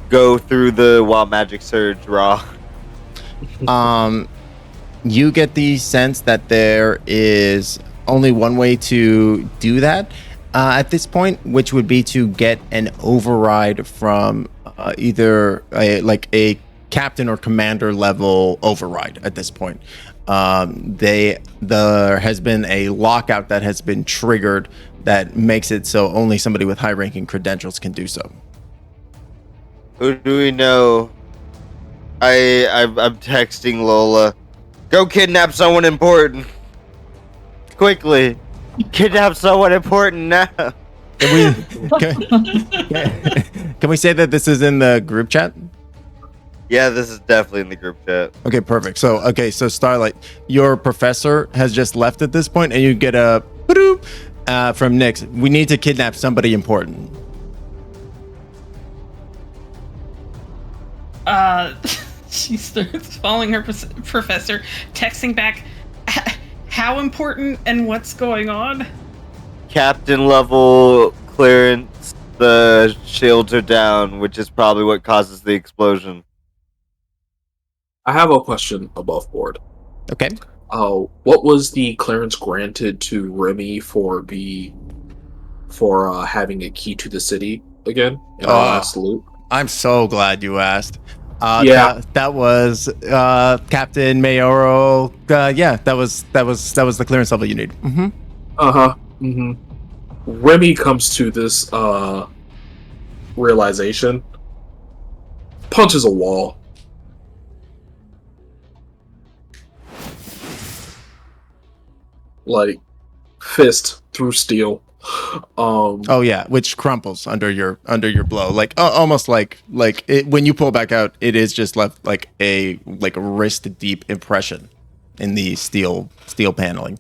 go through the wild magic surge raw. You get the sense that there is only one way to do that at this point, which would be to get an override from either a captain or commander level override at this point. There has been a lockout that has been triggered that makes it so only somebody with high ranking credentials can do so. Who do we know? I'm texting Lola. Go kidnap someone important. Quickly. Kidnap someone important now. Can we say that this is in the group chat? Yeah, this is definitely in the group chat. Okay, perfect. So Starlight, your professor has just left at this point, and you get a from Nyx. We need to kidnap somebody important. She starts following her professor, texting back, how important and what's going on? Captain level clearance. The shields are down, which is probably what causes the explosion. I have a question above board. Okay. What was the clearance granted to Remy for having a key to the city again in our last loop? I'm so glad you asked. Yeah. that was Captain Mayoro. That was the clearance level you need. Mm-hmm. Uh-huh. Mm-hmm. Remy comes to this realization, punches a wall. Like, fist through steel. Oh yeah, which crumples under your blow, like almost like it, when you pull back out, it is just left like a wrist deep impression in the steel paneling.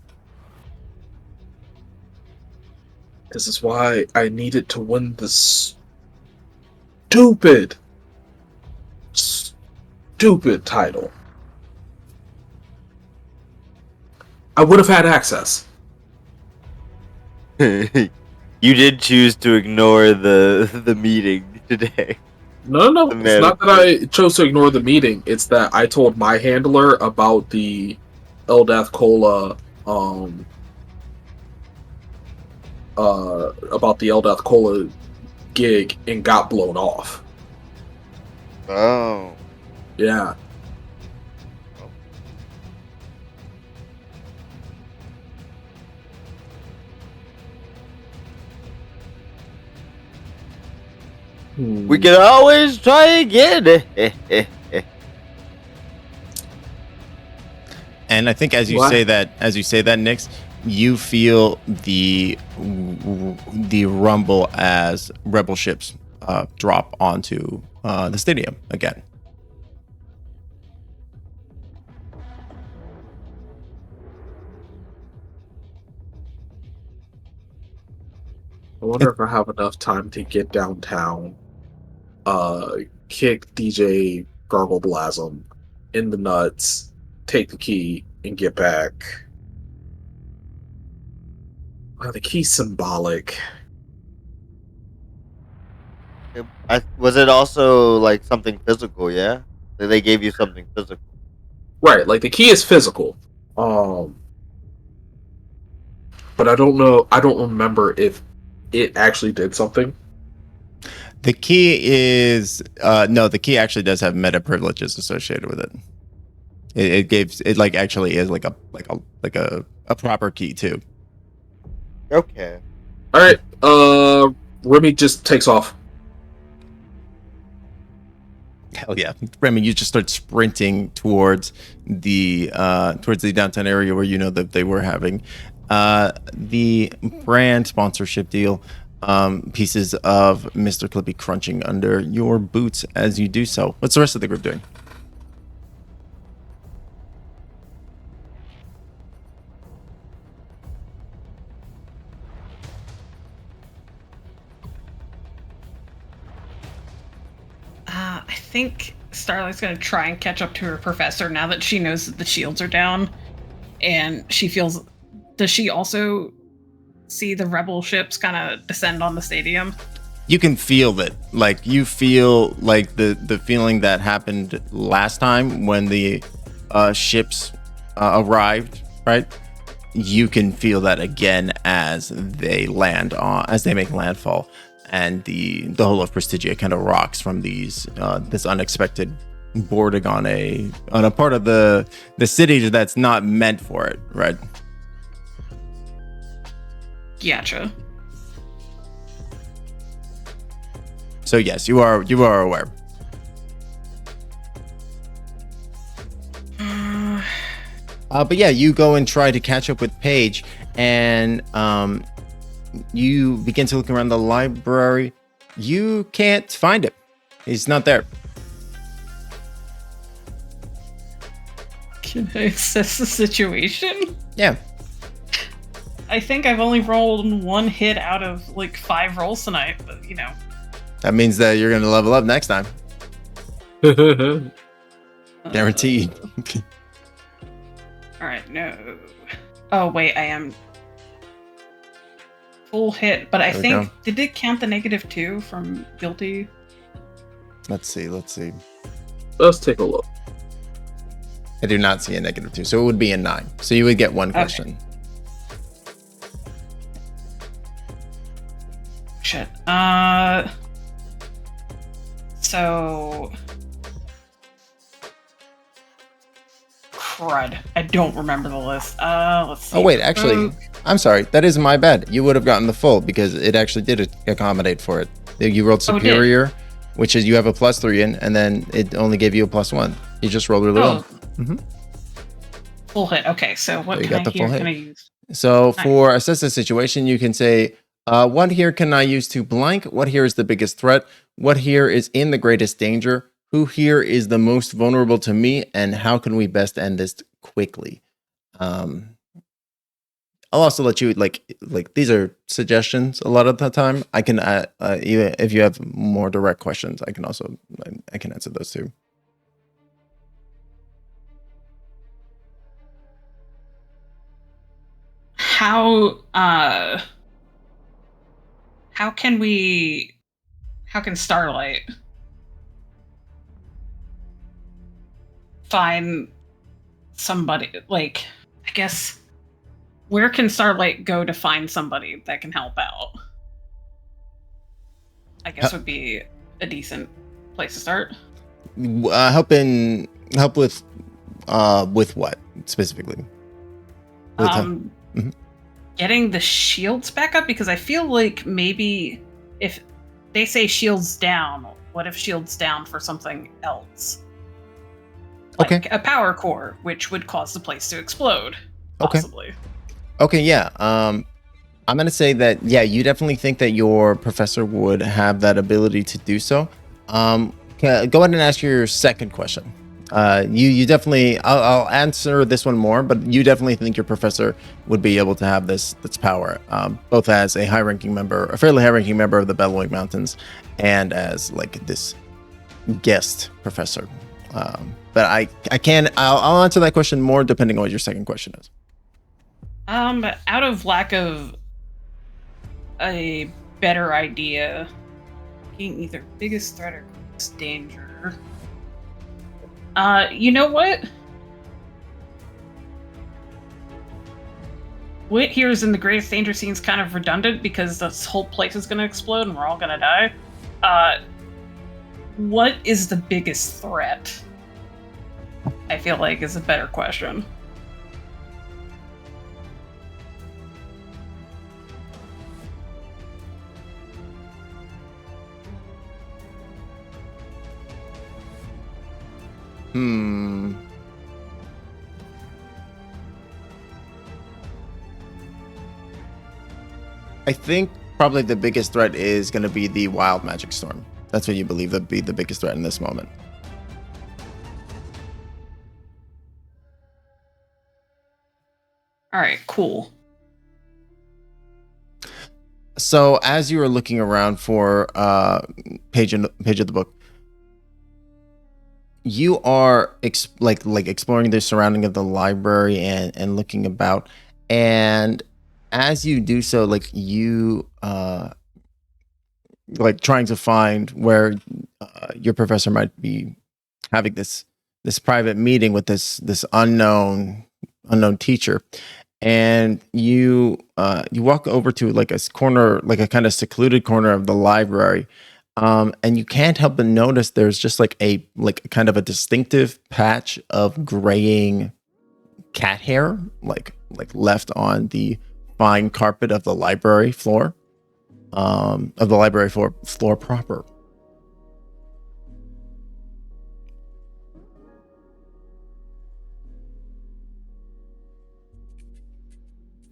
This is why I needed to win this stupid title. I would have had access. You did choose to ignore the meeting today. No. It's not that I chose to ignore the meeting. It's that I told my handler about the Eldath Cola, about the Eldath Cola gig and got blown off. Oh. Yeah. We can always try again. And I think as you say that, Nyx, you feel the rumble as rebel ships drop onto the stadium again. I wonder if I have enough time to get downtown, kick DJ Gargleblasm in the nuts, take the key, and get back. The key's symbolic. Was it also like something physical? Yeah, they gave you something physical. Right, like the key is physical. But I don't know. I don't remember if it actually did something. The key is no. The key actually does have meta privileges associated with it. It gives it like actually is like a proper key too. Okay. All right. Remy just takes off. Hell yeah, Remy! You just start sprinting towards the downtown area where you know that they were having the brand sponsorship deal. Pieces of Mr. Clippy crunching under your boots as you do so. What's the rest of the group doing? I think Starlight's gonna try and catch up to her professor now that she knows that the shields are down, and she feels. Does she also see the rebel ships kind of descend on the stadium? You can feel it. Like you feel like the feeling that happened last time when the ships arrived, right? You can feel that again as they make landfall, and the whole of Prestigia kind of rocks from these this unexpected boarding on a part of the city that's not meant for it, right? Gotcha. So yes, you are aware. But yeah, you go and try to catch up with Paige, and you begin to look around the library. You can't find him. He's not there. Can I assess the situation? Yeah. I think I've only rolled one hit out of like 5 rolls tonight, but you know. That means that you're going to level up next time. Guaranteed. All right, no. Oh, wait, I am full hit, but I There we think, go. did it count the -2 from guilty? Let's see. Let's take a look. I do not see a -2, so it would be a 9. So you would get one question. Shit. So crud. I don't remember the list. Let's see. Oh wait, actually, I'm sorry. That is my bad. You would have gotten the full because it actually did accommodate for it. You rolled superior, which is you have a +3 in, and then it only gave you a +1. You just rolled really well. Full hit. Okay, so what You can got the full hit. can I use? So Nice. for assess the situation, you can say, what here can I use to blank? What here is the biggest threat? What here is in the greatest danger? Who here is the most vulnerable to me? And how can we best end this quickly? I'll also let you like these are suggestions a lot of the time. I can even if you have more direct questions, I can answer those too. How can Starlight find somebody, like, I guess, where can Starlight go to find somebody that can help out? I guess would be a decent place to start. Help with what specifically? Getting the shields back up, because I feel like maybe if they say shields down, what if shields down for something else? Like a power core, which would cause the place to explode, possibly. Okay, yeah. I'm gonna say that you definitely think that your professor would have that ability to do so. Go ahead and ask your second question. You definitely. I'll answer this one more, but you definitely think your professor would be able to have this power, both as a fairly high-ranking member of the Bellowing Mountains, and as like this guest professor. But I'll answer that question more depending on what your second question is. Out of lack of a better idea, thinking either biggest threat or greatest danger. You know what? What here is in the greatest danger seems kind of redundant because this whole place is going to explode and we're all going to die. What is the biggest threat? I feel like is a better question. I think probably the biggest threat is going to be the wild magic storm. That's what you believe would be the biggest threat in this moment. All right, cool. So as you were looking around for page of the book, you are exploring the surrounding of the library and looking about, and as you do so, you trying to find where your professor might be having this private meeting with this unknown teacher, and you walk over to a corner, a kind of secluded corner of the library, and you can't help but notice there's just a kind of a distinctive patch of graying cat hair left on the fine carpet of the library floor, floor proper.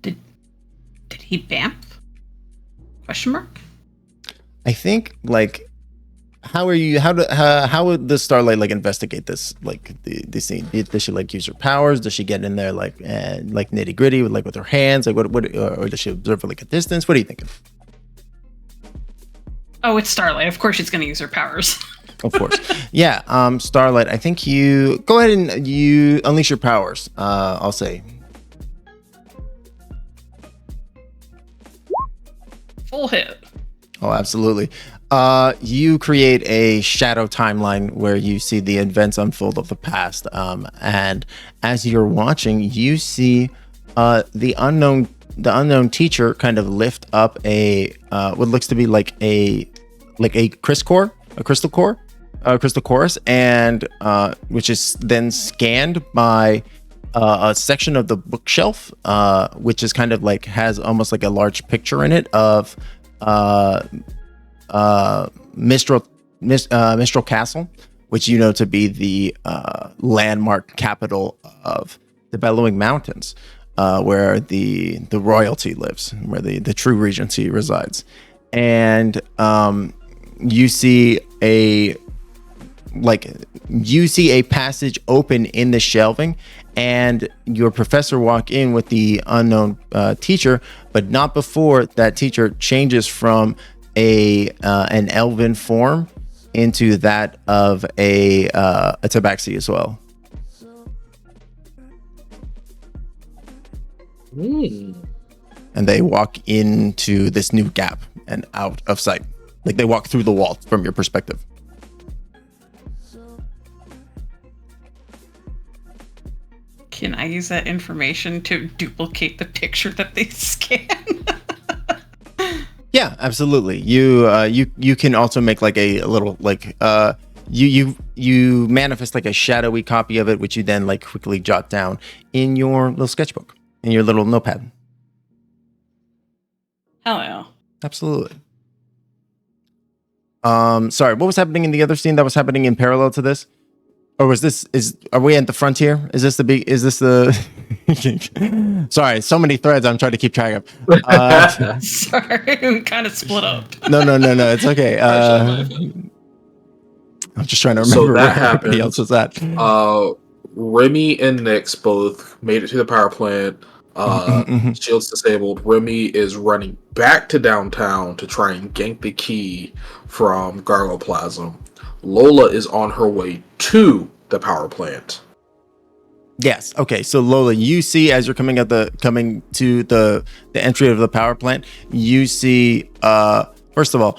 Did he vamp? Question mark? I think how would the Starlight investigate this the scene? Does she use her powers? Does she get in there nitty gritty with her hands? What or does she observe from a distance? What are you thinking? Oh, it's Starlight. Of course she's going to use her powers. Of course. Yeah. Starlight, I think you go ahead and you unleash your powers. I'll say. Full hit. Oh, absolutely. You create a shadow timeline where you see the events unfold of the past. And as you're watching, you see the unknown teacher kind of lift up a what looks to be a crystal chorus, and which is then scanned by a section of the bookshelf, which is kind of has almost a large picture in it of Mistral Castle, which you know to be the landmark capital of the Bellowing Mountains, where the royalty lives, where the true regency resides. And you see a passage open in the shelving, and your professor walk in with the unknown teacher, but not before that teacher changes from an elven form into that of a tabaxi as well. And they walk into this new gap and out of sight. They walk through the wall from your perspective. Can I use that information to duplicate the picture that they scan? Yeah, absolutely. You can also make a little you manifest a shadowy copy of it, which you then quickly jot down in your little sketchbook, in your little notepad. Hell yeah. Absolutely. Sorry, what was happening in the other scene that was happening in parallel to this? Or are we at the frontier? Is this the sorry, so many threads I'm trying to keep track of. Sorry, we kind of split up. No, it's okay. I'm just trying to remember So that where everybody happened. else was at. Remy and Nyx both made it to the power plant. Shield's disabled. Remy is running back to downtown to try and gank the key from Gargoplasm. Lola is on her way to the power plant. Yes. Okay. So Lola, you see as you're coming to the entry of the power plant, you see first of all,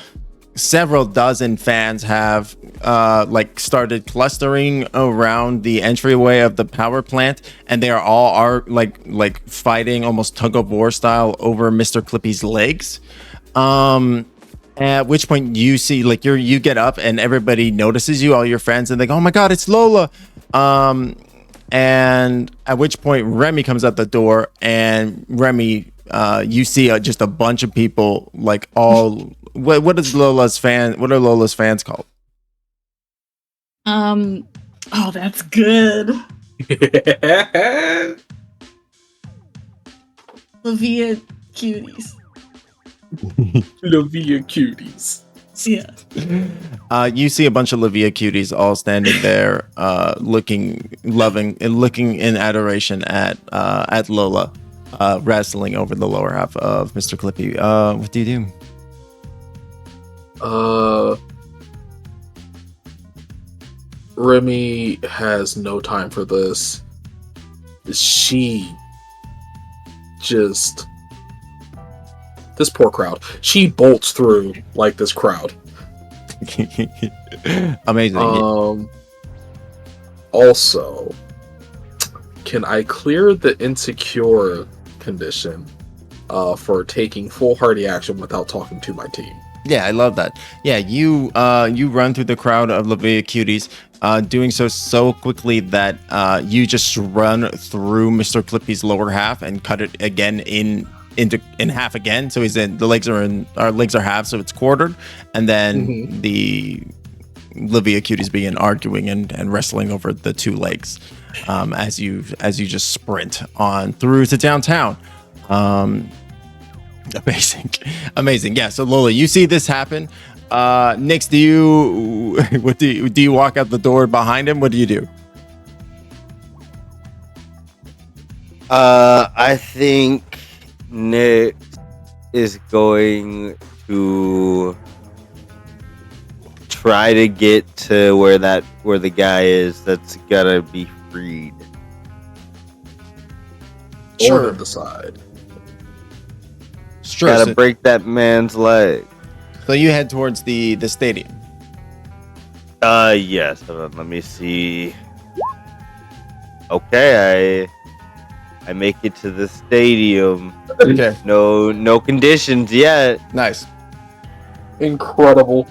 several dozen fans have like started clustering around the entryway of the power plant, and they are like fighting almost tug of war style over Mr. Clippy's legs. At which point you see like you get up and everybody notices you, all your friends, and they go, "Oh my God, it's Lola!" And at which point Remy comes out the door, and Remy, you see just a bunch of people, like all. What are Lola's fans called? Oh, that's good. Lavia cuties. Lavia cuties. Yeah. You see a bunch of Lavia cuties all standing there, looking loving and looking in adoration at Lola, wrestling over the lower half of Mr. Clippy. What do you do? Remy has no time for this. She just... This poor crowd. She bolts through like this crowd. Amazing. Also, can I clear the insecure condition for taking foolhardy action without talking to my team? Yeah, I love that. Yeah, you run through the crowd of Lavia cuties, doing so quickly that you just run through Mr. Clippy's lower half and cut it again in half again. So our legs are half, so it's quartered, and then the Lavia cuties begin arguing and wrestling over the two legs as you just sprint on through to downtown. Amazing. Yeah. So Lola, you see this happen. Nyx, do you walk out the door behind him? What do you do? I think Nyx is going to try to get to where the guy is that's gotta be freed. Sure. To decide. Sure. Gotta break that man's leg. So you head towards the stadium. Yes. Hold on, let me see. Okay, I make it to the stadium. Okay. No conditions yet. Nice. Incredible.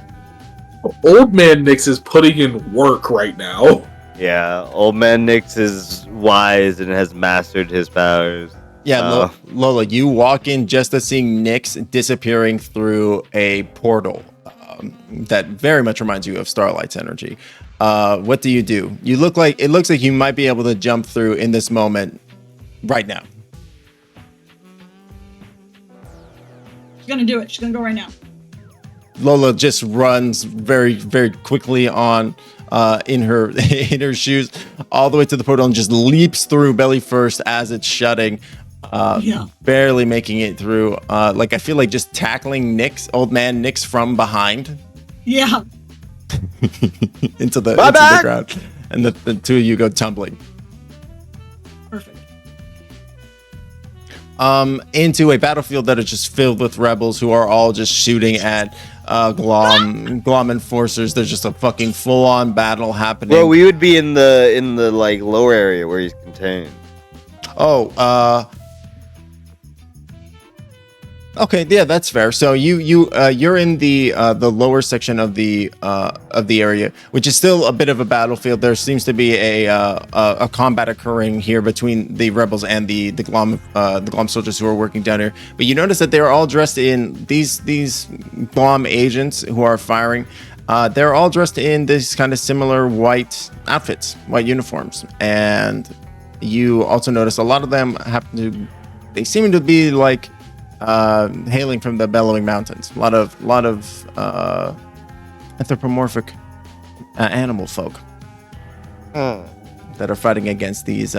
Old man Nyx is putting in work right now. Yeah, old man Nyx is wise and has mastered his powers. Yeah, Lola, you walk in just as seeing Nyx disappearing through a portal that very much reminds you of Starlight's energy. What do? It looks like you might be able to jump through in this moment right now. She's gonna do it. She's gonna go right now. Lola just runs very, very quickly on in her shoes all the way to the portal and just leaps through belly first as it's shutting. Barely making it through. I feel like just tackling old man Nyx from behind. Yeah. into the ground, and the two of you go tumbling. Perfect. Into a battlefield that is just filled with rebels who are all just shooting at Glom enforcers. There's just a fucking full-on battle happening. Well, we would be in the like lower area where he's contained. Okay, yeah, that's fair. So you're in the lower section of the area, which is still a bit of a battlefield. There seems to be a combat occurring here between the rebels and the Glom soldiers who are working down here. But you notice that they are all dressed in these Glom agents who are firing. They're all dressed in this kind of similar white outfits, white uniforms, and you also notice a lot of them they seem to be like hailing from the Bellowing Mountains. A lot of anthropomorphic animal folk that are fighting against these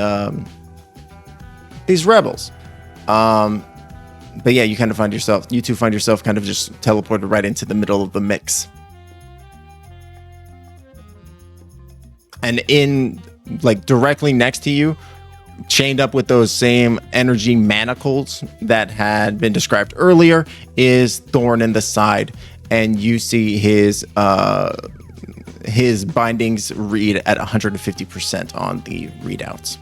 rebels. But yeah, you two find yourself kind of just teleported right into the middle of the mix. And in directly next to you, chained up with those same energy manacles that had been described earlier, is Thorn in the side. and you see his bindings read at 150% on the readouts.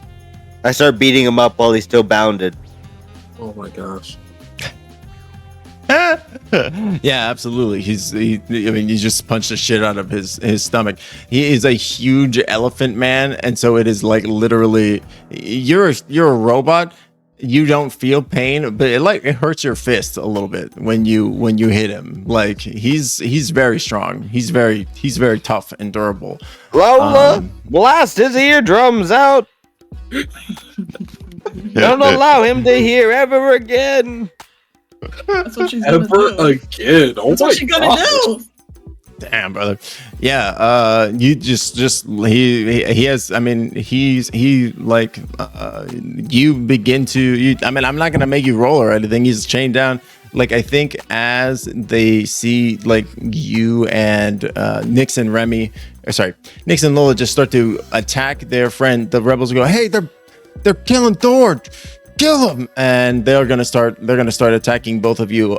I start beating him up while he's still bounded. Oh my gosh. Yeah, absolutely. You just punched the shit out of his stomach. He is a huge elephant man, and so it is like literally you're a robot. You don't feel pain, but it hurts your fist a little bit when you hit him. Like he's very strong. He's very tough and durable. Lola, blast his eardrums out. Don't allow him to hear ever again. That's what she's gonna Ever do. again? Oh That's my what she's gonna do. Damn, brother. Yeah, you just he has, I mean, he like you begin to I mean, I'm not gonna make you roll or anything. He's chained down. Like, I think as they see like you and Nyx and Lola just start to attack their friend, the rebels go, hey, they're killing Thor. Kill him, and they're gonna start attacking both of you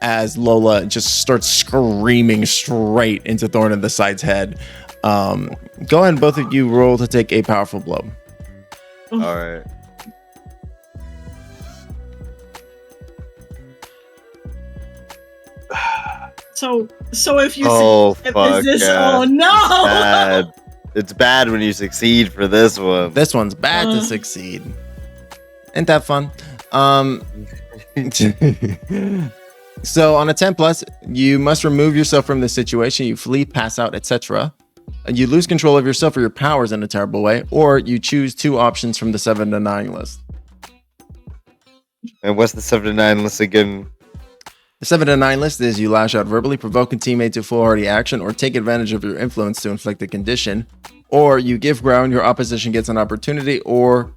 as Lola just starts screaming straight into Thorn in the side's head. Go ahead, both of you roll to take a powerful blow. All right. So if you Oh, if fuck, this, yeah. oh no. Bad. It's bad when you succeed for this one. This one's bad to succeed. Ain't that fun? So on a 10 plus, you must remove yourself from the situation. You flee, pass out, etc. You lose control of yourself or your powers in a terrible way, or you choose two options from the 7 to 9 list. And what's the 7 to 9 list again? The 7 to 9 list is you lash out verbally, provoke a teammate to foolhardy action, or take advantage of your influence to inflict a condition, or you give ground, your opposition gets an opportunity, or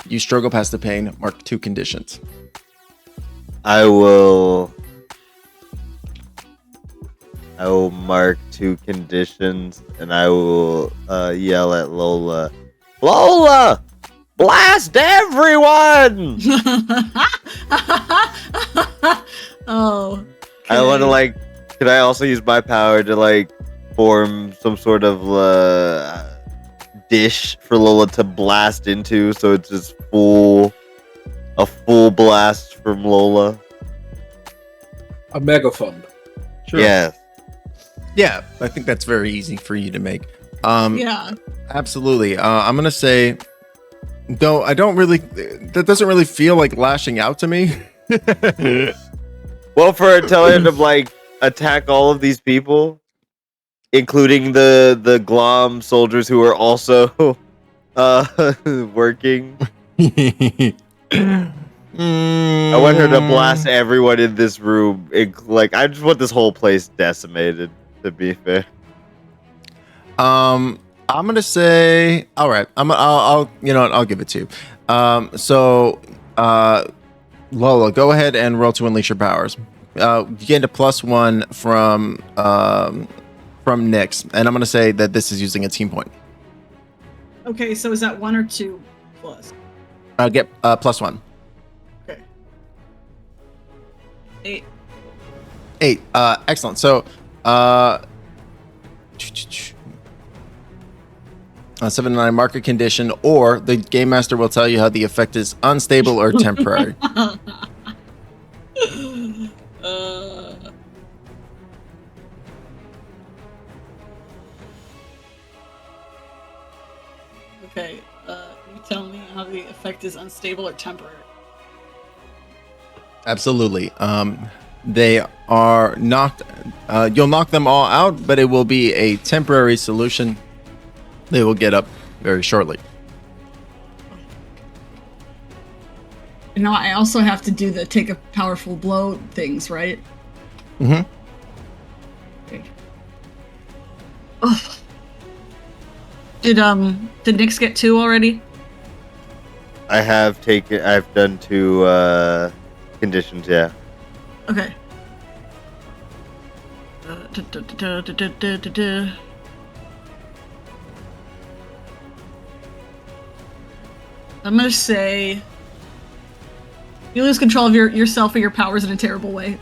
you struggle past the pain. Mark 2 conditions. I will mark 2 conditions, and I will yell at Lola. Lola, blast everyone! Oh. I want to Can I also use my power to form some sort of dish for Lola to blast into, so it's just a full blast from Lola? A megaphone. Sure. Yes. Yeah, I think that's very easy for you to make. Yeah. Absolutely. I'm gonna say, though, that doesn't really feel like lashing out to me. Well, telling him to attack all of these people, including the Glom soldiers who are also working. I want her to blast everyone in this room. I just want this whole place decimated, to be fair. I'm gonna say, all right. I'll give it to you. Lola, go ahead and roll to unleash your powers. You get a +1 from Nyx, and I'm gonna say that this is using a team point. Okay, so is that 1 or 2 plus? Get +1. Okay. 8. 8. Excellent. So, 7 to 9, mark a condition, or the game master will tell you how the effect is unstable or temporary. Okay, you tell me how the effect is unstable or temporary. Absolutely. They are knocked. You'll knock them all out, but it will be a temporary solution. They will get up very shortly. Now I also have to do the take a powerful blow things, right? Mm-hmm. Okay. Oh. Did Nyx get 2 already? I've done 2 conditions, yeah. Okay. I'm gonna say you lose control of yourself or your powers in a terrible way.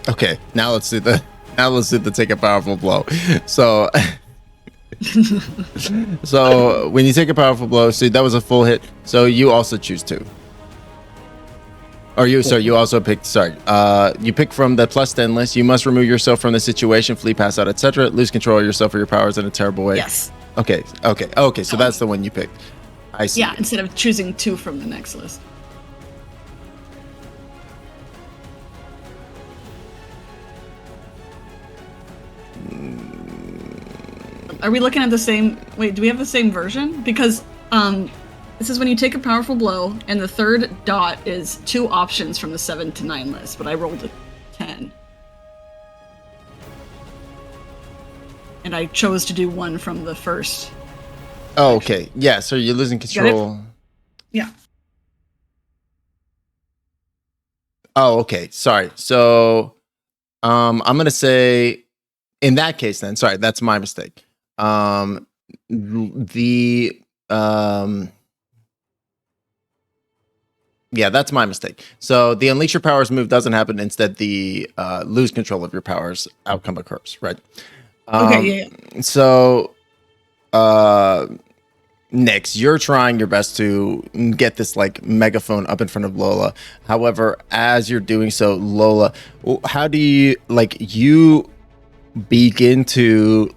Okay, now let's do the Now let's do the take a powerful blow. So, so when you take a powerful blow, so that was a full hit. So you also choose 2. Or you also picked, you pick from the +10 list. You must remove yourself from the situation, flee, pass out, etc. Lose control of yourself or your powers in a terrible way. Yes. Okay. So that's the one you picked. I see. Yeah, instead of choosing 2 from the next list. Are we looking at the same? Wait, do we have the same version? Because this is when you take a powerful blow, and the third dot is 2 options from the 7 to 9 list, but I rolled a 10. And I chose to do 1 from the first. Oh, okay. Yeah, so you're losing control. Yeah. Oh, okay. Sorry. So I'm gonna say in that case then, sorry, that's my mistake. Yeah, that's my mistake. So the unleash your powers move doesn't happen. Instead, the lose control of your powers outcome occurs, right? Okay, yeah. So Nix, you're trying your best to get this like megaphone up in front of Lola. However, as you're doing so, Lola, how do you you begin to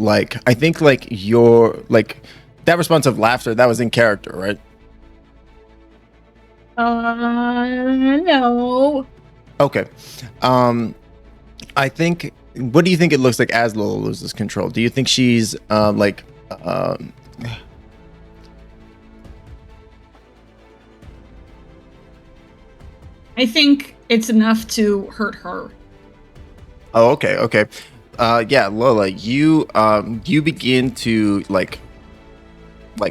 I think your that response of laughter that was in character, right? No. Okay. I think, what do you think it looks like as Lola loses control? Do you think she's I think it's enough to hurt her. Oh, okay. Yeah, Lola, you begin to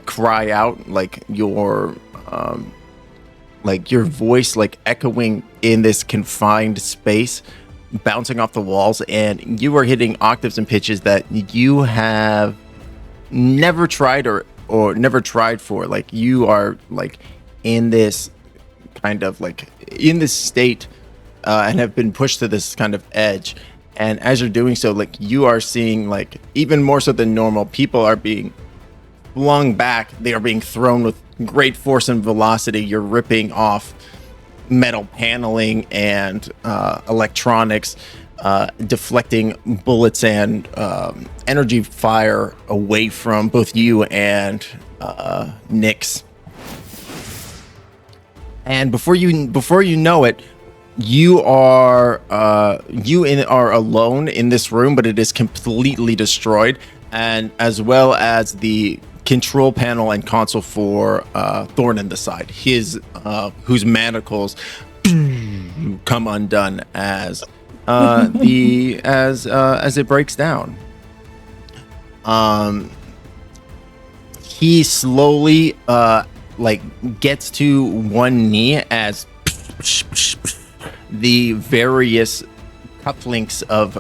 cry out, your voice echoing in this confined space, bouncing off the walls, and you are hitting octaves and pitches that you have never tried or never tried for. You are in this kind of in this state and have been pushed to this kind of edge. And as you're doing so, you are seeing even more so than normal, people are being flung back. They are being thrown with great force and velocity. You're ripping off metal paneling and electronics, deflecting bullets and energy fire away from both you and Nyx. And before you know it, you are alone in this room, but it is completely destroyed, and as well as the control panel and console for Thorn in the side, his whose manacles come undone as as it breaks down. He slowly gets to one knee as the various cufflinks of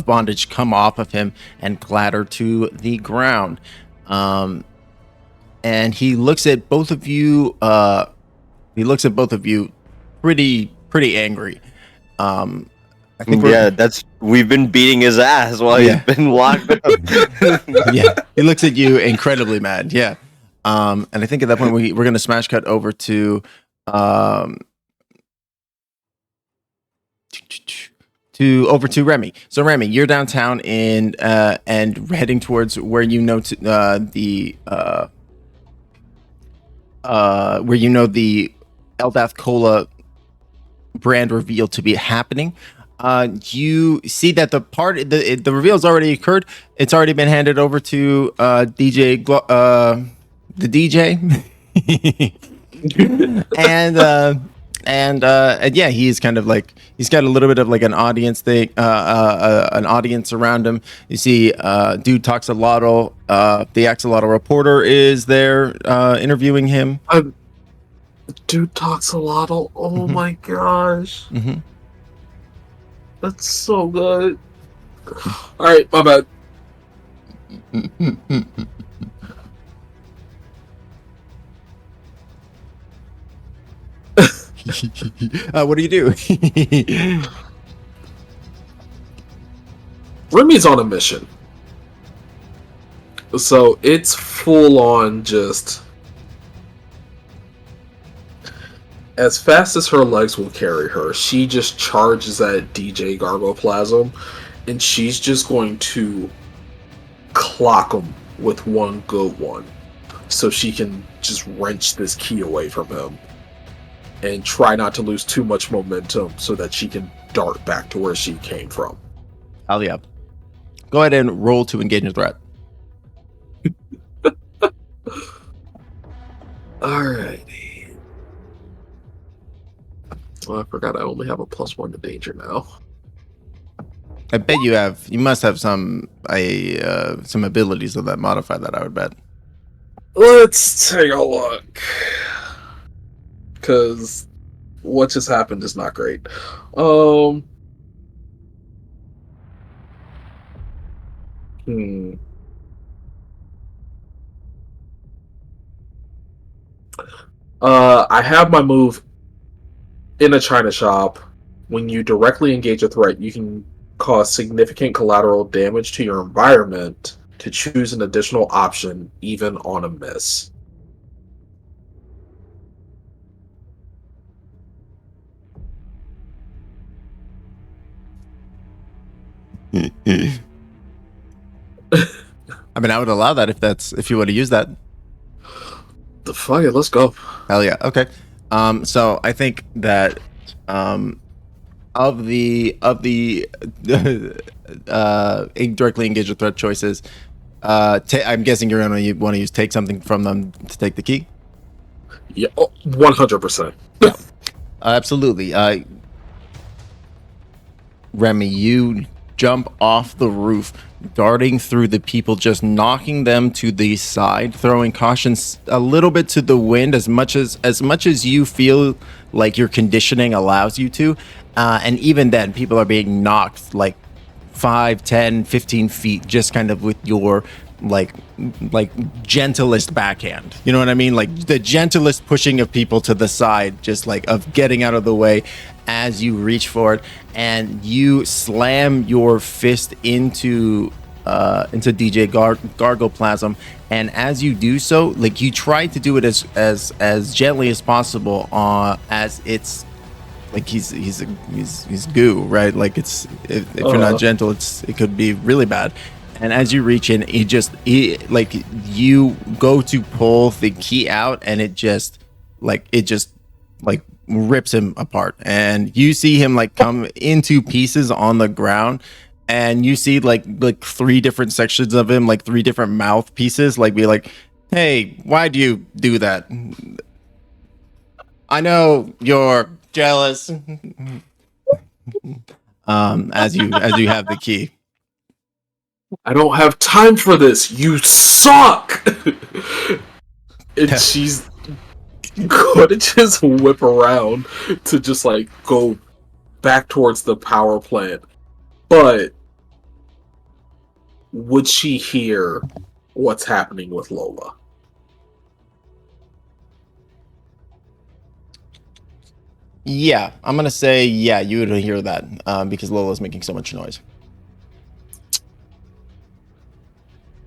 bondage come off of him and clatter to the ground. And he looks at both of you. Pretty angry. I think we've been beating his ass while he's been locked up. Yeah, he looks at you incredibly mad. Yeah. And I think at that point we're gonna smash cut over to Remy. So Remy, you're downtown and heading towards where the Eldath Cola brand reveal to be happening. You see that the reveal's already occurred. It's already been handed over to DJ the DJ. and yeah, he's kind of he's got a little bit of an audience thing, an audience around him. You see Dude Talks a Lotto, the Axolotl reporter is there interviewing him. Dude Talks a Lotto. Oh my gosh. Mm-hmm. That's so good. All right, my bad. What do you do? Remy's on a mission. So it's full on just as fast as her legs will carry her, she just charges at DJ Gargoplasm, and she's just going to clock him with one good one. So she can just wrench this key away from him and try not to lose too much momentum so that she can dart back to where she came from. Hell yeah. Go ahead and roll to engage a threat. Alrighty. Oh, I forgot I only have a +1 to danger now. I bet you must have some abilities that modify that, I would bet. Let's take a look. Because what just happened is not great. I have my move in a China shop. When you directly engage a threat, you can cause significant collateral damage to your environment to choose an additional option, even on a miss. I mean, I would allow that if you want to use that. The fuck it, let's go. Hell yeah. Okay. So I think that of the directly engage with threat choices, I'm guessing you're gonna want to use take something from them to take the key. Yeah, 100%. Yeah, absolutely. Remy, you jump off the roof, darting through the people, just knocking them to the side, throwing caution a little bit to the wind as much as you feel like your conditioning allows you to. And even then, people are being knocked like 5, 10, 15 feet, just kind of with your like gentlest backhand. You know what I mean? Like the gentlest pushing of people to the side, just like of getting out of the way as you reach for it, and you slam your fist into DJ Gargoplasm. And as you do so, like you try to do it as gently as possible, as it's like he's goo, right? Like if you're not gentle, it could be really bad. And as you reach in, you go to pull the key out, and it just rips him apart. And you see him like come into pieces on the ground, and you see like 3 different sections of him, like 3 different mouth pieces, like be like, "Hey, why do you do that? I know you're jealous." As you have the key. I don't have time for this. You suck. And she's gonna just whip around to just like go back towards the power plant. But would she hear what's happening with Lola? Yeah, I'm gonna say you would hear that because Lola's making so much noise.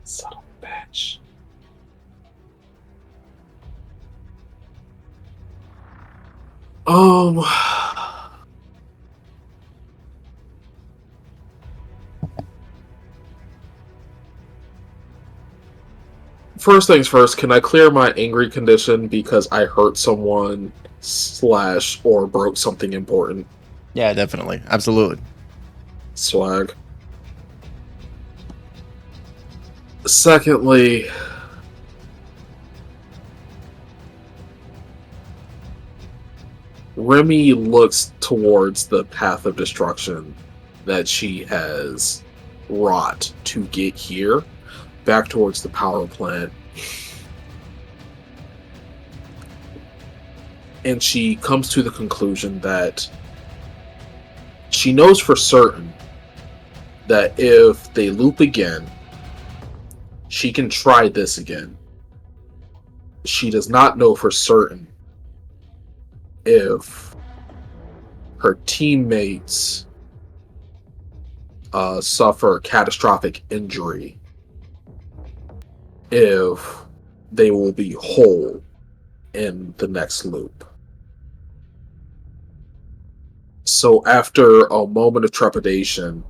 Son of a bitch. First things first, can I clear my angry condition because I hurt someone / or broke something important? Yeah, definitely. Absolutely. Swag. Secondly, Remy looks towards the path of destruction that she has wrought to get here, back towards the power plant. And she comes to the conclusion that she knows for certain that if they loop again, she can try this again. She does not know for certain if her teammates suffer catastrophic injury if they will be whole in the next loop. So after a moment of trepidation,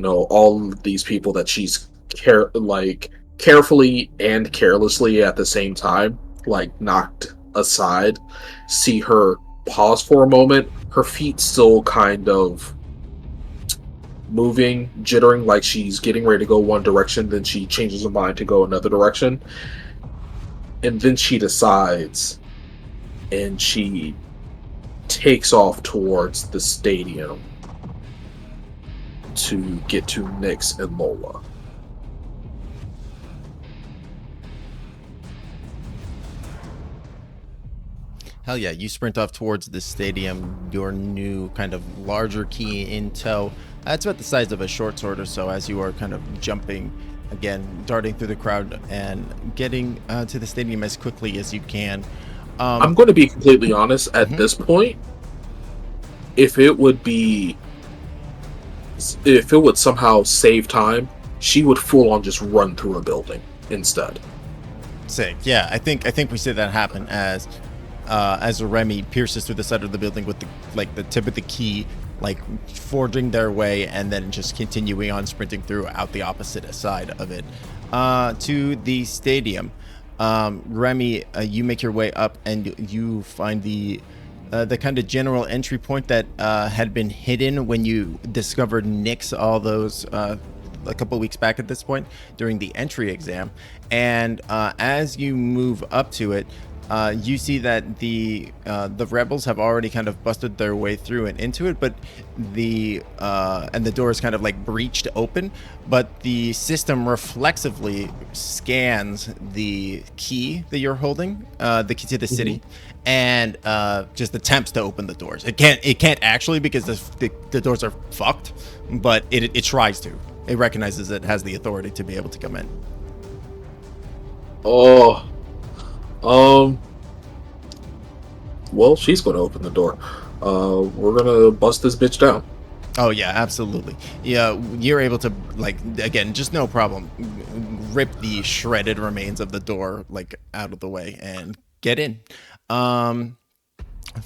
all of these people that she's carefully and carelessly at the same time, knocked aside, see her pause for a moment, her feet still kind of moving, jittering, like she's getting ready to go one direction, then she changes her mind to go another direction. And then she decides, and she takes off towards the stadium to get to Nyx and Lola. Hell yeah, you sprint off towards the stadium, your new kind of larger key in tow. It's about the size of a short sword or so as you are kind of jumping, again, darting through the crowd and getting to the stadium as quickly as you can. I'm going to be completely honest, at this point, if it would somehow save time, she would full on just run through a building instead. Sick. Yeah, I think we see that happen as Remy pierces through the side of the building with the tip of the key, forging their way, and then just continuing on sprinting through out the opposite side of it to the stadium. Remy, you make your way up and you find the kind of general entry point that had been hidden when you discovered Nyx all those a couple weeks back at this point during the entry exam. And as you move up to it, you see that the rebels have already kind of busted their way through and into it, but the door is kind of breached open, but the system reflexively scans the key that you're holding, the key to the city, and just attempts to open the doors. It can't actually, because the doors are fucked, but it tries to. It recognizes it has the authority to be able to come in. Well, she's going to open the door. We're going to bust this bitch down. Oh yeah, absolutely. Yeah, you're able to, again, just no problem, rip the shredded remains of the door out of the way and get in. And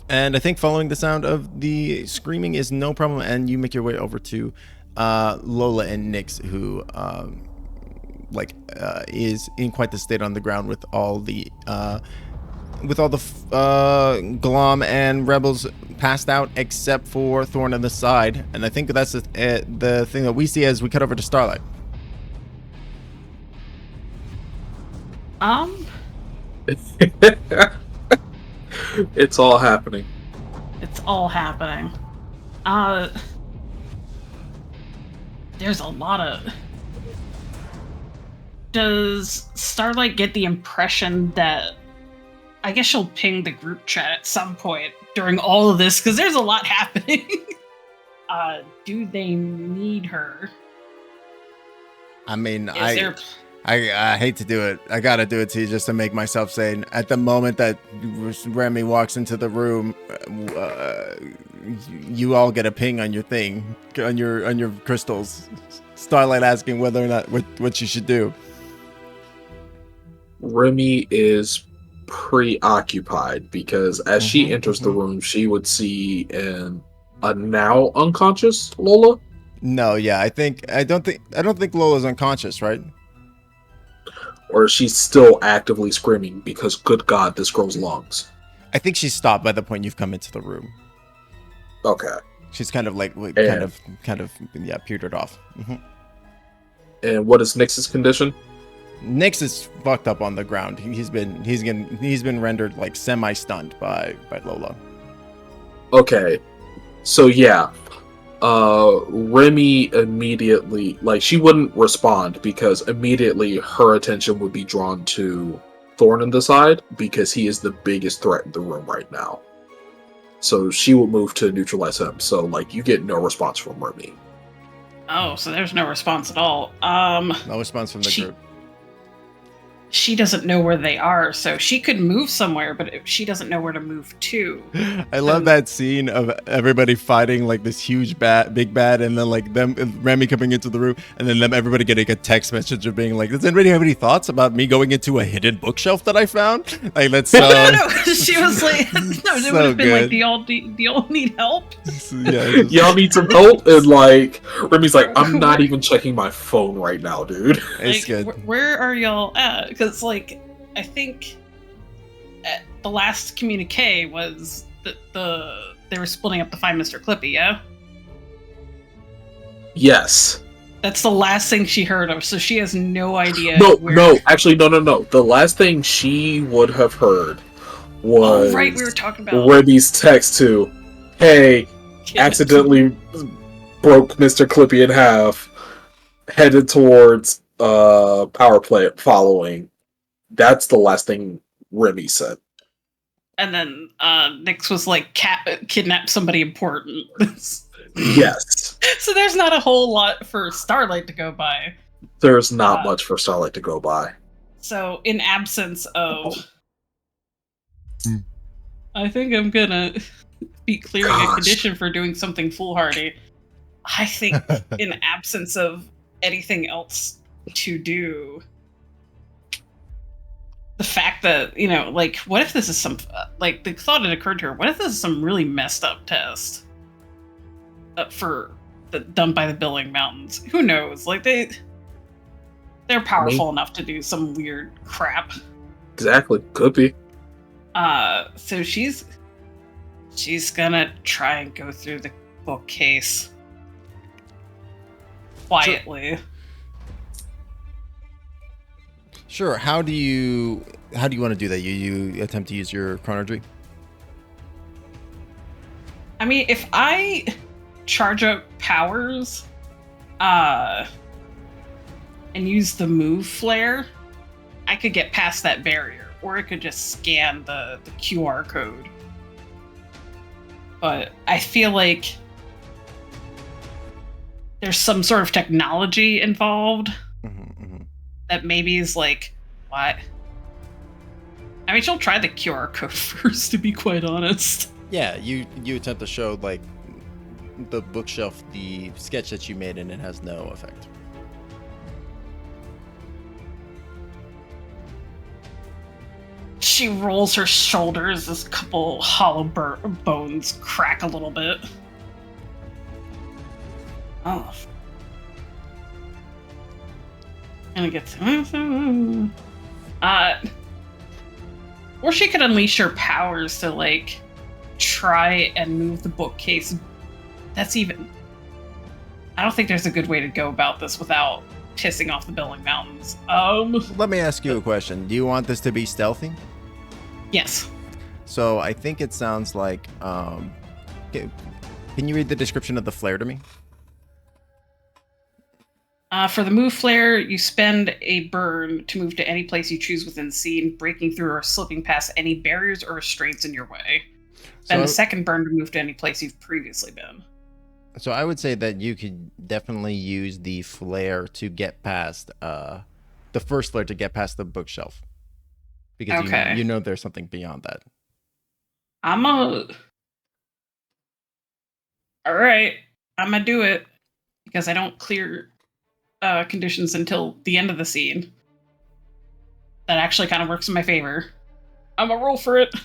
I think following the sound of the screaming is no problem, and you make your way over to Lola and Nyx, who is in quite the state on the ground with all the Glom and rebels passed out except for Thorn on the side. And I think that's the thing that we see as we cut over to Starlight. It's all happening. It's all happening. There's a lot of... Does Starlight get the impression that... I guess she'll ping the group chat at some point during all of this, because there's a lot happening. Do they need her? I mean, I hate to do it. I gotta do it to you just to make myself sane. At the moment that Remy walks into the room, you all get a ping on your thing, on your crystals. Starlight asking whether or not what you should do. Remy is preoccupied because as she enters the room, she would see a now unconscious Lola. No, yeah, I don't think Lola's unconscious, right? Or she's still actively screaming because, good God, this girl's lungs. I think she's stopped by the point you've come into the room. Okay. She's kind of petered off. And what is Nyx's condition? Nyx is fucked up on the ground. He's been rendered semi-stunned by Lola. Okay. So yeah. Remy immediately, she wouldn't respond because immediately her attention would be drawn to Thorn in the side because he is the biggest threat in the room right now. So she will move to neutralize him. So you get no response from Remy. Oh, so there's no response at all. No response from the group. she doesn't know where they are, so she could move somewhere, but she doesn't know where to move to. I love that scene of everybody fighting like this huge big bad, and then like them Remy coming into the room, and then everybody getting a text message of being like, "Does anybody have any thoughts about me going into a hidden bookshelf that I found?" Like that's so. No, she was like, no, it So would have been like, good. do y'all need help? Yeah, Y'all need some help? And like, Remy's like, I'm not even checking my phone right now, dude. it's Like, good. where are y'all at? Because like, I think the last communique was that they were splitting up to find Mr. Clippy. Yeah, Yes. that's the last thing she heard of. So she has no idea. No, actually, no. The last thing she would have heard was Oh, right, we were talking about Remy's text to, "Hey, accidentally broke Mr. Clippy in half, headed towards power plant following." That's the last thing Remy said. And then Nyx was like, kidnap somebody important. Yes. So there's not a whole lot for Starlight to go by. There's not much for Starlight to go by. So in absence of... I think I'm gonna be clearing a condition for doing something foolhardy. I think in absence of anything else to do... The fact that, you know, like, what if this is some, like, the thought had occurred to her, what if this is some really messed up test done by the Billing Mountains? Who knows? Like, they're powerful enough to do some weird crap. Exactly. Could be. So she's gonna try and go through the bookcase quietly. Sure. How do you want to do that? You attempt to use your chronology? I mean, if I charge up powers, and use the move flare, I could get past that barrier, or I could just scan the QR code. But I feel like there's some sort of technology involved. That maybe is like, what? I mean, she'll try the QR code first, to be quite honest. Yeah, you attempt to show like the bookshelf, the sketch that you made, and it has no effect. She rolls her shoulders, this couple hollow bones crack a little bit. Oh. And it gets... or she could unleash her powers to, like, try and move the bookcase. That's even... I don't think there's a good way to go about this without pissing off the Billing Mountains. Let me ask you a question. Do you want this to be stealthy? Yes. So I think it sounds like... can you read the description of the flare to me? For the move flare, you spend a burn to move to any place you choose within scene, breaking through or slipping past any barriers or restraints in your way. Spend a second burn to move to any place you've previously been. So I would say that you could definitely use the flare to get past, the first flare to get past the bookshelf. Because you know there's something beyond that. Alright, I'm gonna do it. Because I don't clear conditions until the end of the scene. That actually kind of works in my favor. I'm gonna roll for it.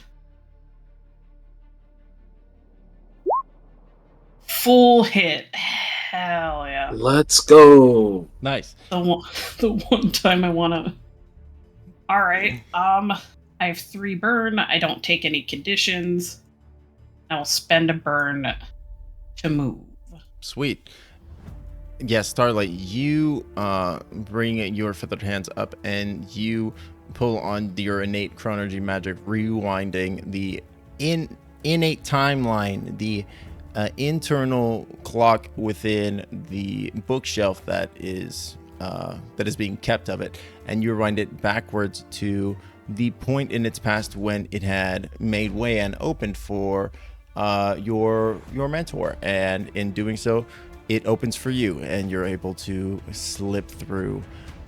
Full hit. Hell yeah. Let's go. Nice. The one time I wanna... Alright, I have 3 burn. I don't take any conditions. I will spend a burn to move. Sweet. Yes, Starlight, you bring your feathered hands up and you pull on your innate chronology magic, rewinding the innate timeline, the internal clock within the bookshelf that is being kept of it, and you rewind it backwards to the point in its past when it had made way and opened for your mentor, and in doing so, it opens for you, and you're able to slip through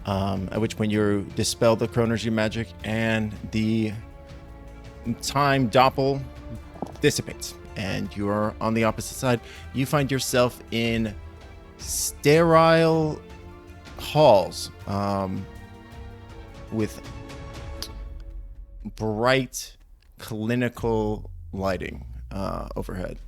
At which point you dispel the chronergy magic and the time doppel dissipates, and you are on the opposite side. You find yourself in sterile halls with bright clinical lighting overhead.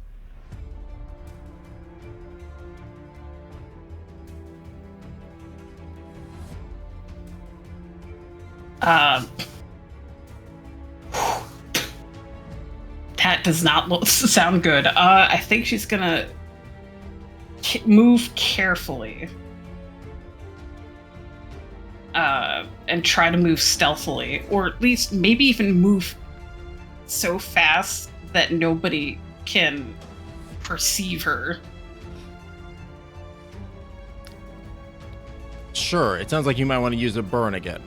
That does not sound good. I think she's gonna move carefully. And try to move stealthily, or at least maybe even move so fast that nobody can perceive her. Sure, it sounds like you might want to use a burn again.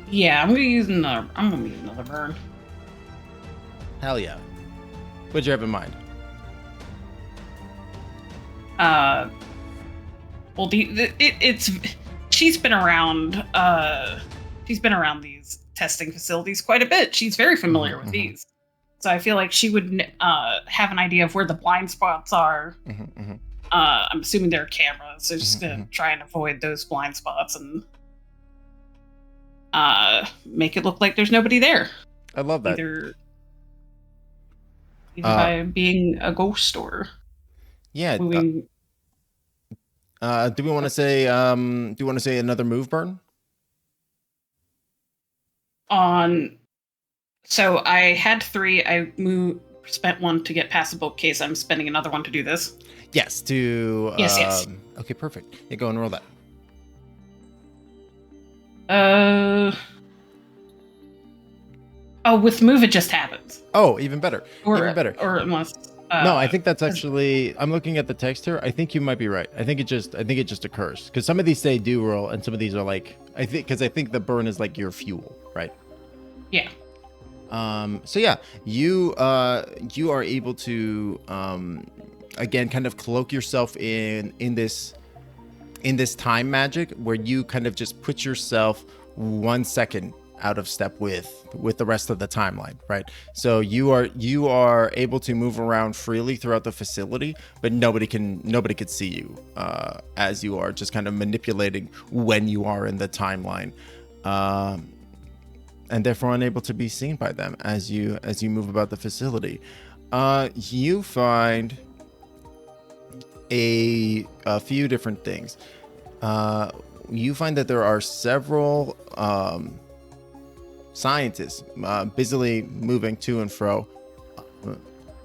Yeah, I'm gonna use another burn. Hell yeah. What'd you have in mind? Well, it's she's been around. She's been around these testing facilities quite a bit. She's very familiar with these, so I feel like she would have an idea of where the blind spots are. I'm assuming there are cameras, so just gonna try and avoid those blind spots and make it look like there's nobody there. I love that. Either by being a ghost or moving. Do we want to say? Do you want to say another move burn? So I had 3. I spent 1 to get past the bookcase. I'm spending another 1 to do this. Yes. Yes. Okay, perfect. Yeah, go and roll that. Oh, with move it just happens. Oh, even better. Even better. Or unless. No, I think that's actually. I'm looking at the text here. I think you might be right. I think it just occurs because some of these say do roll, and some of these are like I think the burn is like your fuel, right? Yeah. So yeah, you are able to again kind of cloak yourself in this time magic where you kind of just put yourself 1 second out of step with the rest of the timeline, right? So you are able to move around freely throughout the facility, but nobody could see you as you are just kind of manipulating when you are in the timeline, and therefore unable to be seen by them as you move about the facility. You find a few different things. You find that there are several scientists busily moving to and fro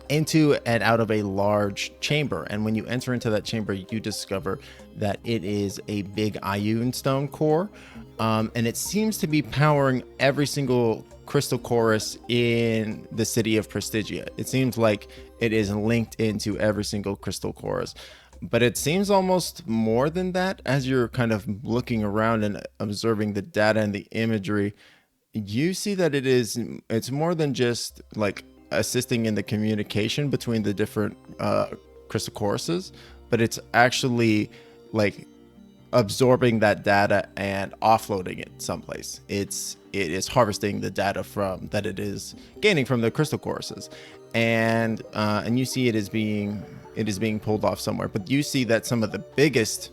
into and out of a large chamber, and when you enter into that chamber you discover that it is a big Ioun stone core, and it seems to be powering every single crystal chorus in the city of Prestigia. It seems like it is linked into every single crystal chorus, but it seems almost more than that. As you're kind of looking around and observing the data and the imagery, you see that it's more than just like assisting in the communication between the different crystal choruses, but it's actually like absorbing that data and offloading it someplace. It is harvesting the data that it is gaining from the crystal choruses, and you see it is being pulled off somewhere. But you see that some of the biggest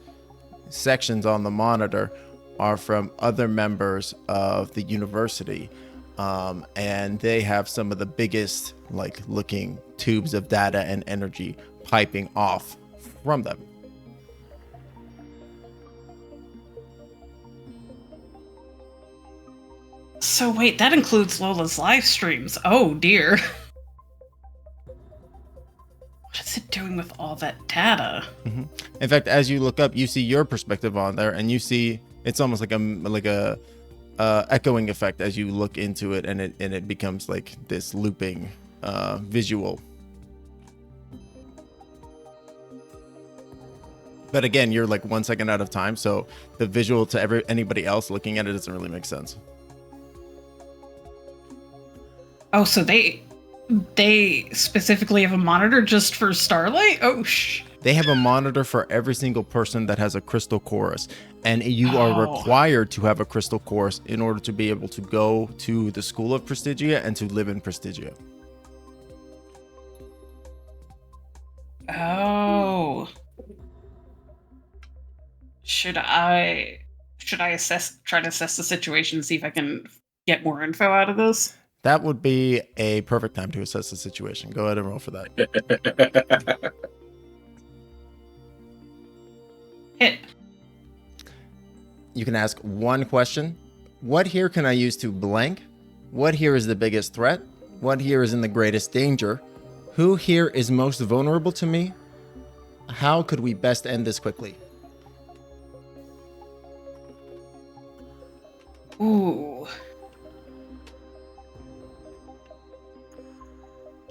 sections on the monitor are from other members of the university, and they have some of the biggest like looking tubes of data and energy piping off from them. So wait, that includes Lola's live streams. Oh dear. What is it doing with all that data? In fact, as you look up, you see your perspective on there, and you see it's almost like a echoing effect as you look into it, and it becomes like this looping visual. But again, you're like 1 second out of time, so the visual to anybody else looking at it doesn't really make sense. Oh, so they specifically have a monitor just for Starlight? Oh, They have a monitor for every single person that has a crystal chorus, and you are Oh. required to have a crystal chorus in order to be able to go to the school of Prestigia and to live in Prestigia. Oh. Should I try to assess the situation, see if I can get more info out of this? That would be a perfect time to assess the situation. Go ahead and roll for that. Hit. You can ask one question. What here can I use to blank? What here is the biggest threat? What here is in the greatest danger? Who here is most vulnerable to me? How could we best end this quickly? Ooh.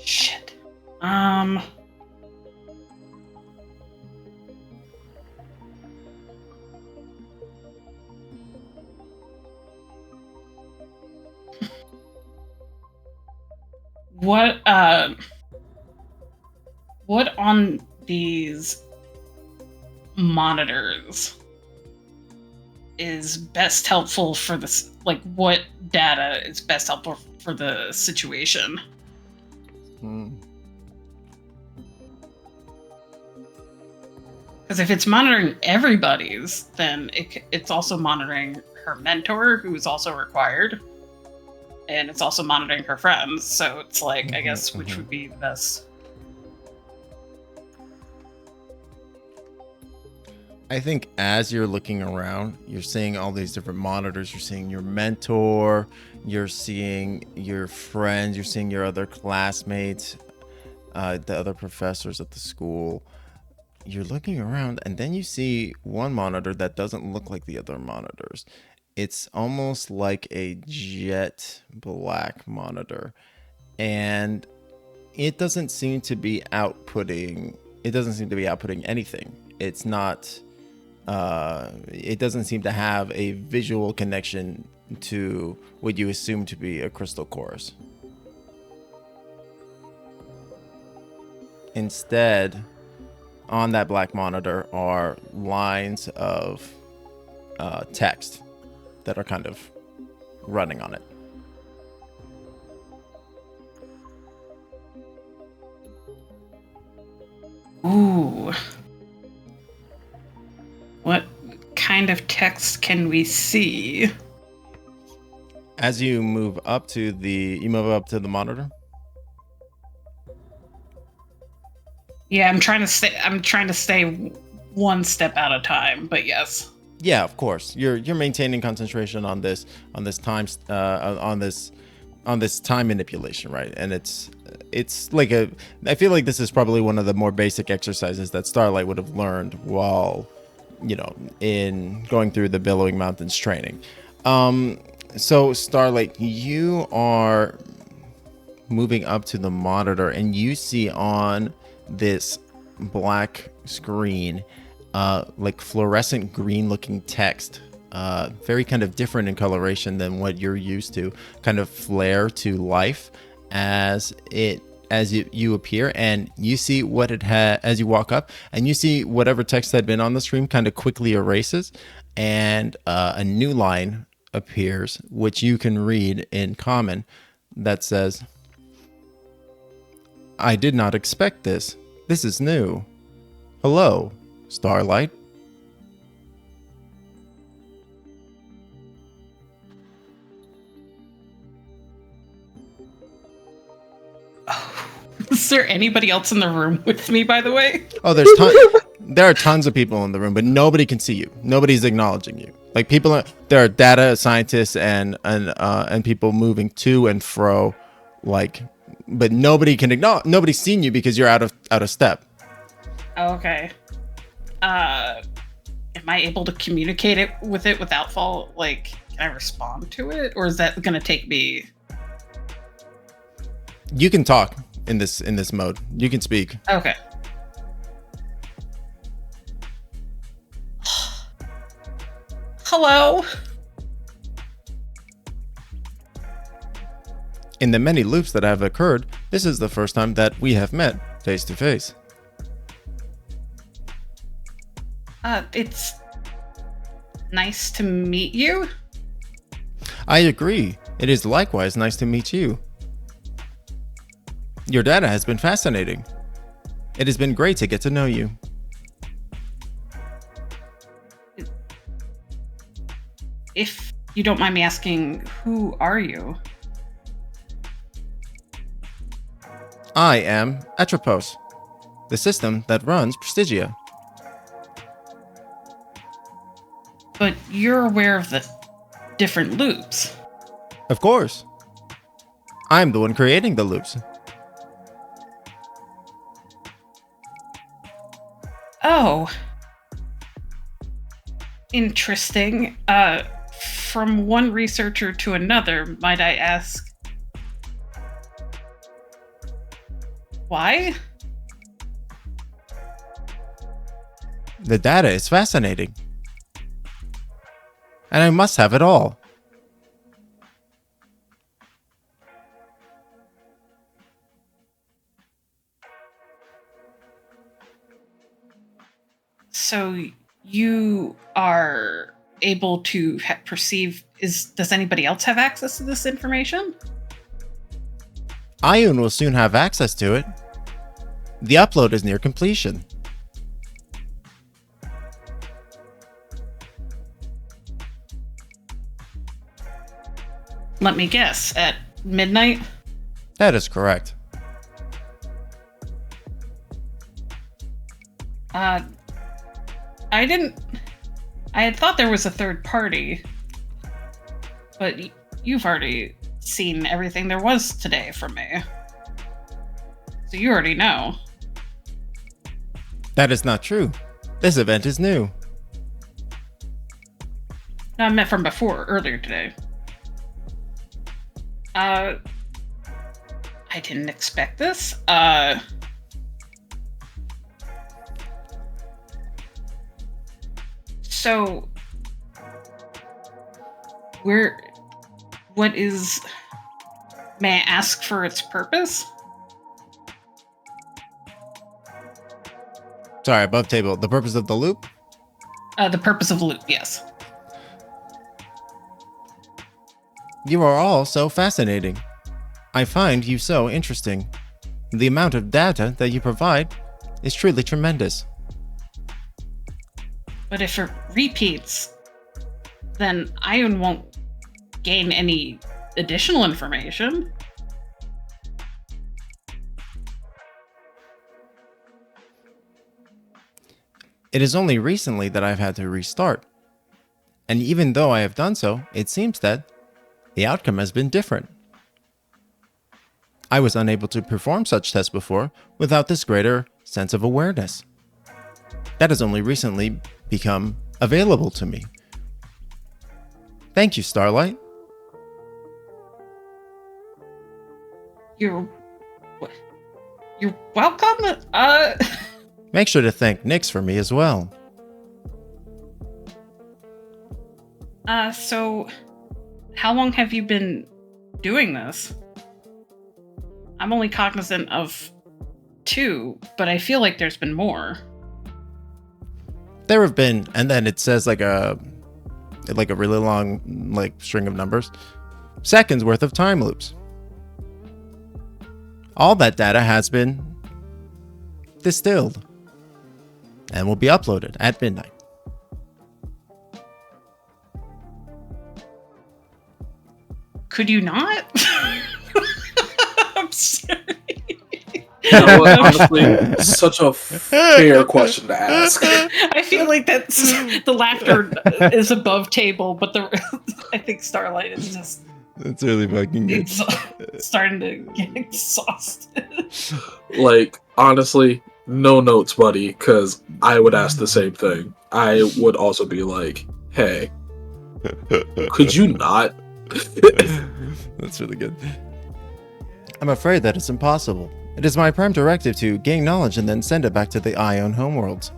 Shit. What on these monitors is best helpful for this? Like, what data is best helpful for the situation? Because if it's monitoring everybody's, then it's also monitoring her mentor, who is also required, and it's also monitoring her friends. So it's like, I guess, which would be the best? I think as you're looking around, you're seeing all these different monitors. You're seeing your mentor, you're seeing your friends, you're seeing your other classmates, the other professors at the school. You're looking around, and then you see one monitor that doesn't look like the other monitors. It's almost like a jet black monitor, and it doesn't seem to be outputting. It doesn't seem to be outputting anything. It's not. It doesn't seem to have a visual connection to what you assume to be a crystal chorus. Instead, on that black monitor are lines of text that are kind of running on it. Ooh. What kind of text can we see? As you move up to the monitor. Yeah, I'm trying to stay one step at a time, but yes. Yeah, of course. You're maintaining concentration on this time manipulation, right? And it's like I feel like this is probably one of the more basic exercises that Starlight would have learned while, in going through the Billowing Mountains training. So Starlight, you are moving up to the monitor, and you see on this black screen like fluorescent green looking text, very kind of different in coloration than what you're used to, kind of flare to life as you appear, and you see what it had as you walk up, and you see whatever text had been on the screen kind of quickly erases, and a new line appears, which you can read in common, that says, "I did not expect this. This is new. Hello, Starlight." Is there anybody else in the room with me, by the way? Oh, there are tons of people in the room, but nobody can see you. Nobody's acknowledging you. Like there are data scientists and people moving to and fro, like, but nobody can acknowledge. Nobody's seen you because you're out of step. Okay. Am I able to communicate with it without fall? Like, can I respond to it, or is that gonna take me? You can talk in this mode. You can speak. Okay. Hello. In the many loops that have occurred, this is the first time that we have met face to face. It's nice to meet you. I agree. It is likewise nice to meet you. Your data has been fascinating. It has been great to get to know you. If you don't mind me asking, who are you? I am Atro-Who, the system that runs Prestigia. But you're aware of the different loops. Of course. I'm the one creating the loops. Oh. Interesting. From one researcher to another, might I ask, why? The data is fascinating. And I must have it all. So you are able to perceive, does anybody else have access to this information? Ioun will soon have access to it. The upload is near completion. Let me guess, at midnight? That is correct. I had thought there was a third party, but you've already seen everything there was today from me. So you already know. That is not true. This event is new. No, I meant from before, earlier today. I didn't expect this. So, may I ask for its purpose? Sorry, above table. The purpose of the loop? The purpose of the loop, yes. You are all so fascinating. I find you so interesting. The amount of data that you provide is truly tremendous. But if it repeats, then Ioun won't gain any additional information. It is only recently that I've had to restart. And even though I have done so, it seems that the outcome has been different. I was unable to perform such tests before without this greater sense of awareness. That has only recently become available to me. Thank you, Starlight. You're welcome. Make sure to thank Nyx for me as well. So how long have you been doing this? I'm only cognizant of 2, but I feel like there's been more. There have been, and then it says like a really long string of numbers, seconds worth of time loops. All that data has been distilled and will be uploaded at midnight. Could you not? I'm sorry. You know what, honestly, such a fair question to ask. I feel like that's the laughter is above table, but I think Starlight is just That's really fucking good. starting to get exhausted. Like, honestly, no notes, buddy, because I would ask the same thing. I would also be like, hey, could you not? That's really good. I'm afraid that it's impossible. It is my prime directive to gain knowledge and then send it back to the Ioun homeworlds.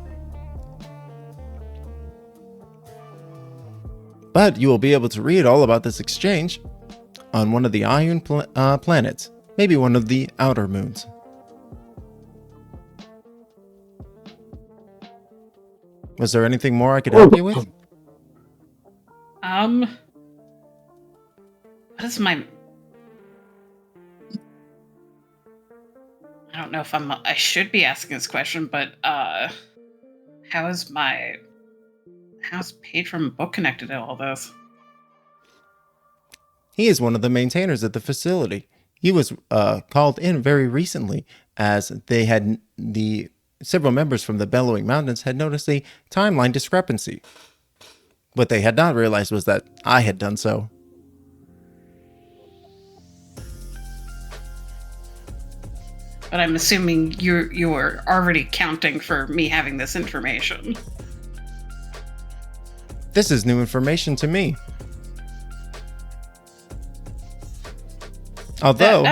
But you will be able to read all about this exchange on one of the Ioun planets, maybe one of the outer moons. Was there anything more I could help you with? What is my... I don't know if I should be asking this question, but how's Patron Book connected to all this? He is one of the maintainers at the facility. He was called in very recently as they had several members from the Bellowing Mountains had noticed a timeline discrepancy. What they had not realized was that I had done so. But I'm assuming you're already counting for me having this information. This is new information to me. Although,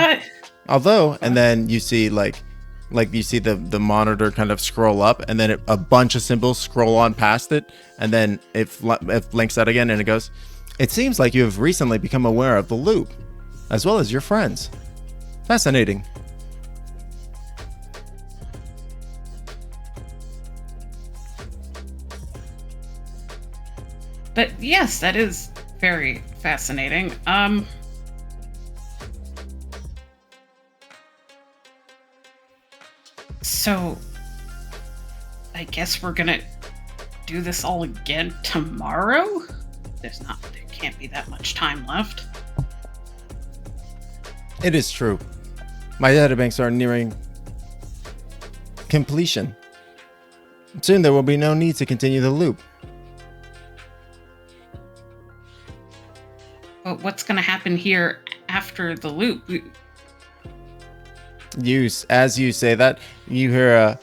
and then you see like you see the monitor kind of scroll up, and then a bunch of symbols scroll on past it, and then it blinks out again, and it goes, "It seems like you have recently become aware of the loop, as well as your friends. Fascinating." But yes, that is very fascinating. So I guess we're gonna do this all again tomorrow? There can't be that much time left. It is true. My databanks are nearing completion. Soon there will be no need to continue the loop. But what's gonna happen here after the loop? As you say that, you hear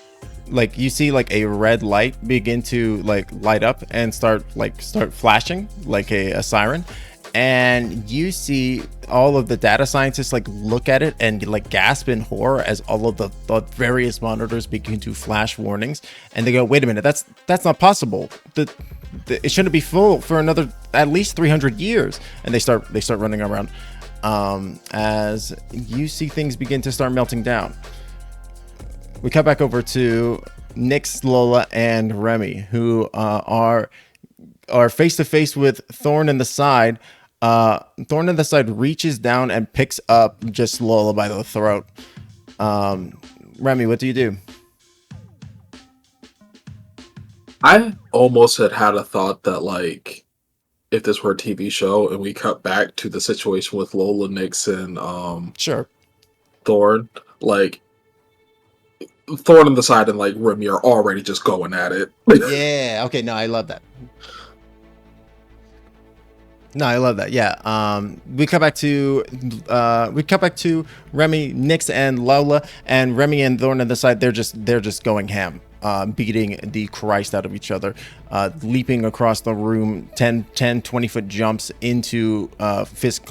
you see like a red light begin to like light up and start flashing like a siren, and you see all of the data scientists like look at it and like gasp in horror as all of the various monitors begin to flash warnings, and they go, "Wait a minute, that's not possible. It shouldn't be full for another at least 300 years," and they start running around. As you see things begin to start melting down. We cut back over to Nyx, Lola, and Remy, who are face to face with Thorn in the side. Thorn in the side reaches down and picks up just Lola by the throat. Remy, what do you do? I almost had a thought that like, if this were a TV show and we cut back to the situation with Lola, Nyx, and Sure. Thorn, like Thorn on the side and like Remy are already just going at it. Yeah. Okay. No, I love that. Yeah. We cut back to Remy, Nyx, and Lola, and Remy and Thorn on the side. They're just going ham. Beating the Christ out of each other, leaping across the room, 20 foot jumps into Fisk,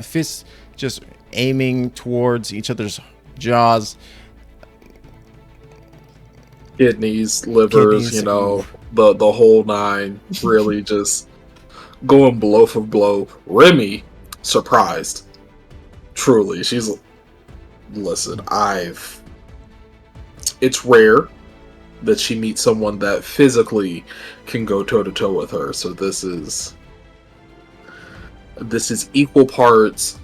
Fisk just aiming towards each other's jaws. Kidneys, livers, the whole nine, really just going blow for blow. Remy, surprised. Truly, listen, it's rare that she meets someone that physically can go toe to toe with her. So this is equal parts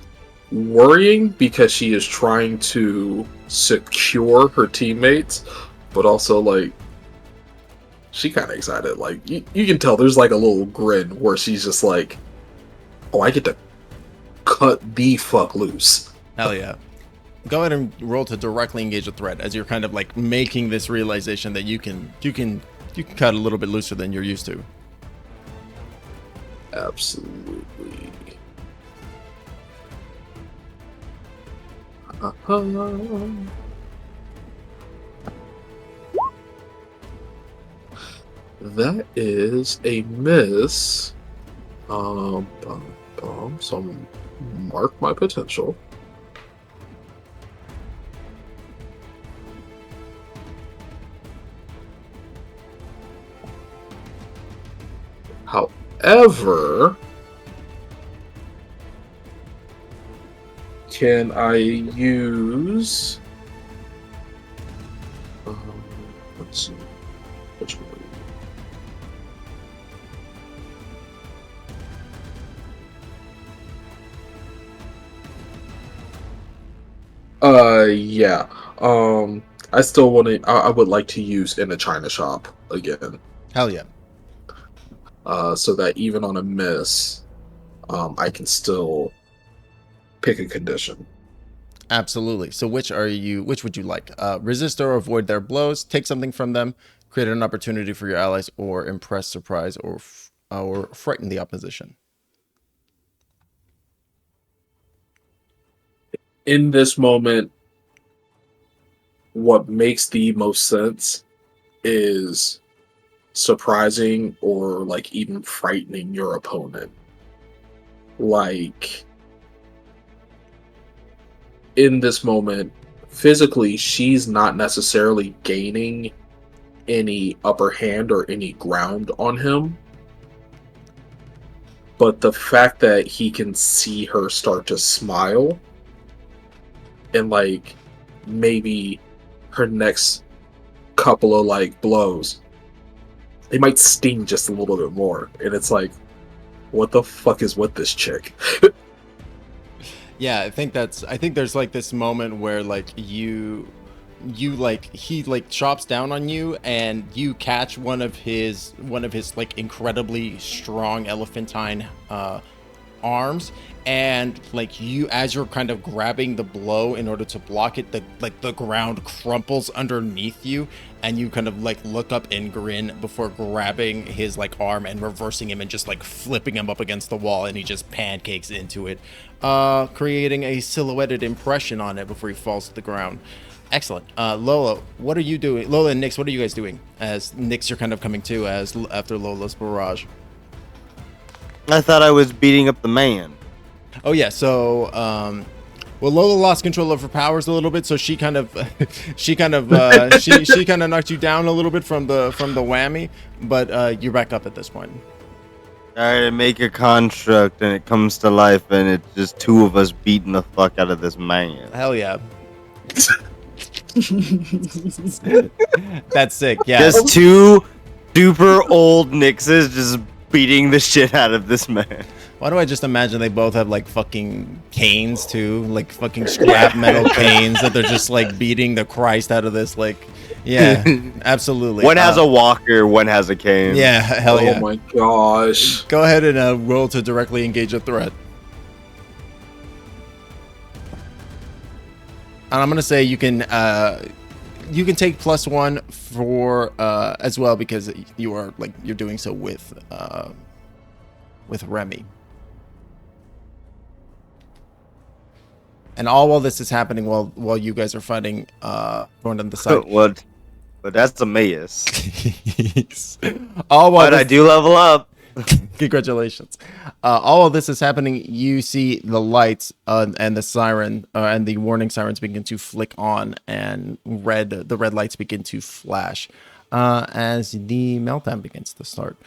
worrying because she is trying to secure her teammates, but also like she kind of excited. Like you can tell there's like a little grin where she's just like, "Oh, I get to cut the fuck loose." Hell yeah. Go ahead and roll to directly engage a threat as you're kind of like making this realization that you can cut a little bit looser than you're used to. Absolutely. That is a miss. So mark my potential. However, can I use... let's see. Yeah. I still want to. I would like to use in a China shop again. Hell yeah. So that even on a miss, I can still pick a condition. Absolutely. So which would you like? Resist or avoid their blows, take something from them, create an opportunity for your allies, or impress, surprise, or frighten the opposition. In this moment, what makes the most sense is surprising or like even frightening your opponent. Like in this moment, physically, she's not necessarily gaining any upper hand or any ground on him. But the fact that he can see her start to smile and like maybe her next couple of like blows, they might sting just a little bit more. And it's like, what the fuck is with this chick? Yeah, I think there's like this moment where like he like chops down on you and you catch one of his like incredibly strong elephantine arms, and like you, as you're kind of grabbing the blow in order to block it, the ground crumples underneath you, and you kind of like look up and grin before grabbing his like arm and reversing him and just like flipping him up against the wall, and he just pancakes into it, creating a silhouetted impression on it before he falls to the ground. Excellent. Lola, what are you doing? Lola and Nyx, what are you guys doing? As Nyx, you're kind of coming to as after Lola's barrage. I thought I was beating up the man. Oh yeah, so well, Lola lost control of her powers a little bit, so she kind of she kind of knocked you down a little bit from the whammy, but you're back up at this point. I make a construct and it comes to life, and it's just two of us beating the fuck out of this man. Hell yeah. That's sick. Yeah. Just two super old Nyxes just beating the shit out of this man. Why do I just imagine they both have like fucking canes too, like fucking scrap metal canes that they're just like beating the Christ out of this? Like, yeah, absolutely. One has a walker, one has a cane. Yeah, hell yeah. Oh my gosh. Go ahead and roll to directly engage a threat. And I'm gonna say you can take +1 for as well, because you are like you're doing so with Remy. And all while this is happening, while you guys are fighting going on the side. What? But that's a maze. All while But I do level up. Congratulations. All of this is happening. You see the lights and the siren and the warning sirens begin to flick on, and the red lights begin to flash as the meltdown begins to start.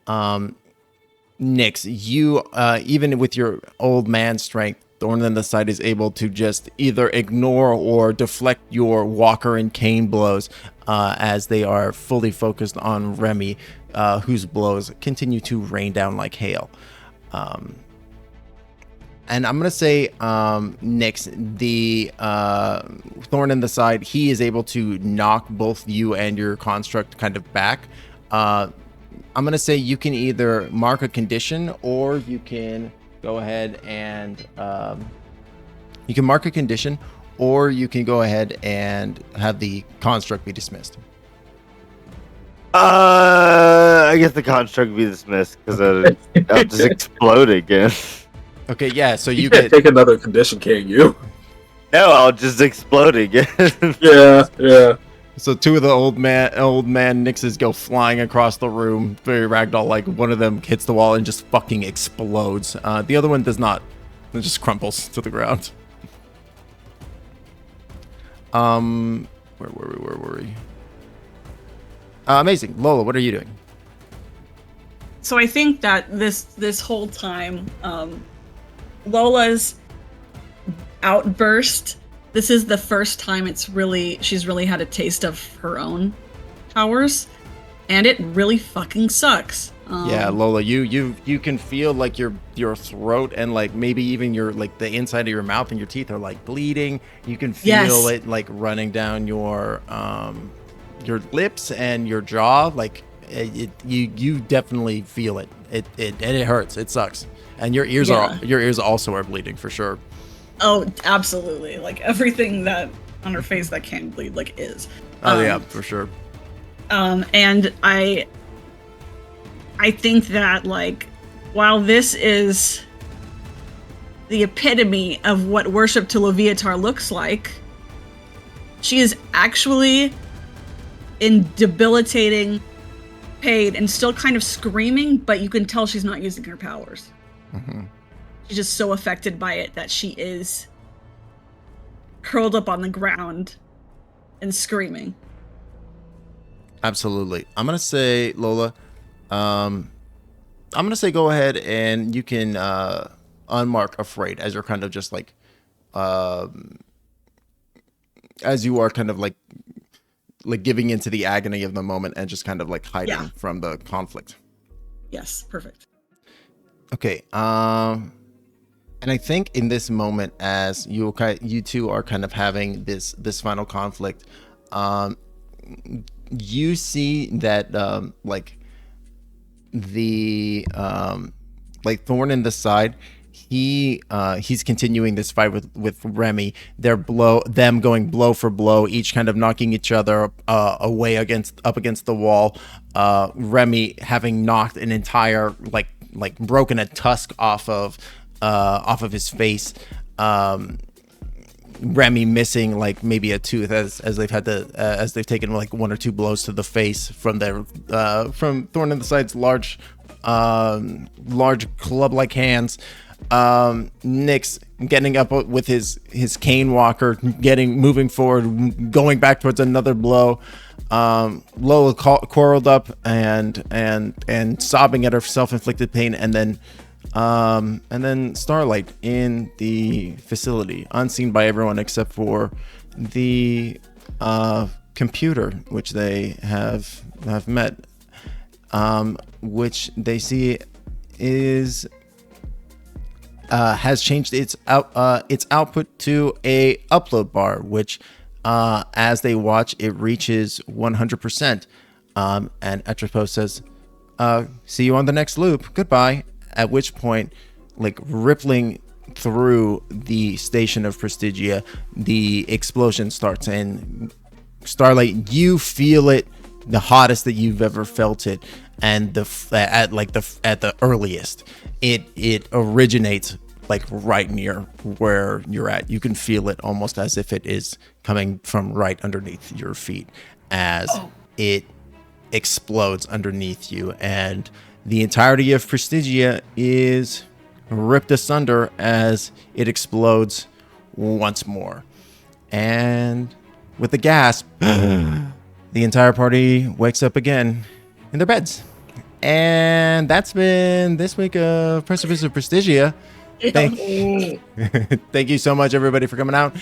Nyx, you even with your old man strength, Thorn in the Side is able to just either ignore or deflect your walker and cane blows as they are fully focused on Remy, whose blows continue to rain down like hail. And I'm going to say, Nyx, the Thorn in the Side, he is able to knock both you and your construct kind of back. I'm going to say you can either mark a condition, or you can go ahead and you can mark a condition, or you can go ahead and have the construct be dismissed. I guess the construct be dismissed because I'll just explode again. Okay, yeah. So You you can't get take another condition, can you? No, I'll just explode again. Yeah. so two of the old man Nyxes go flying across the room, very ragdoll like. One of them hits the wall and just fucking explodes. The other one does not. It just crumples to the ground. Where were we? Amazing. Lola, what are you doing? So I think that this whole time, Lola's outburst, this is the first time she's really had a taste of her own powers, and it really fucking sucks. Yeah, Lola, you can feel like your throat and like maybe even your like the inside of your mouth and your teeth are like bleeding. You can feel Yes. it like running down your lips and your jaw. Like you definitely feel it. It hurts. It sucks. And your ears also are bleeding for sure. Oh, absolutely. Like everything that on her face that can bleed like is. Oh yeah, for sure. And I think that, like, while this is the epitome of what worship to Leviatar looks like, she is actually in debilitating pain and still kind of screaming, but you can tell she's not using her powers. Mm-hmm. She's just so affected by it that she is curled up on the ground and screaming. Absolutely. I'm gonna say, Lola, I'm gonna say go ahead and you can unmark afraid as you're kind of just like as you are kind of like giving into the agony of the moment and just kind of like hiding from the conflict. Yes, perfect. Okay. And I think in this moment, as you two are kind of having this final conflict, you see that like the like Thorn in the side, he's continuing this fight with Remy. Them going blow for blow, each kind of knocking each other away up against the wall. Remy having knocked an entire like broken a tusk off of his face. Remy missing like maybe a tooth as they've had to as they've taken like one or two blows to the face from from Thorn in the Side's large club-like hands. Nick's getting up with his cane walker, moving forward, going back towards another blow. Lola coiled up and sobbing at her self-inflicted pain, and then Starlight in the facility, unseen by everyone except for the computer, which they have met, which they see is has changed its output to a upload bar, which as they watch it reaches 100%, and Atro-Who says, "See you on the next loop. Goodbye." At which point, like rippling through the station of Prestigia, the explosion starts, and Starlight, you feel it the hottest that you've ever felt it, and at the earliest, it originates like right near where you're at. You can feel it almost as if it is coming from right underneath your feet as it explodes underneath you, and the entirety of Prestigia is ripped asunder as it explodes once more. And with a gasp, the entire party wakes up again in their beds. And that's been this week of Precipice of Prestigia. Thank you so much, everybody, for coming out.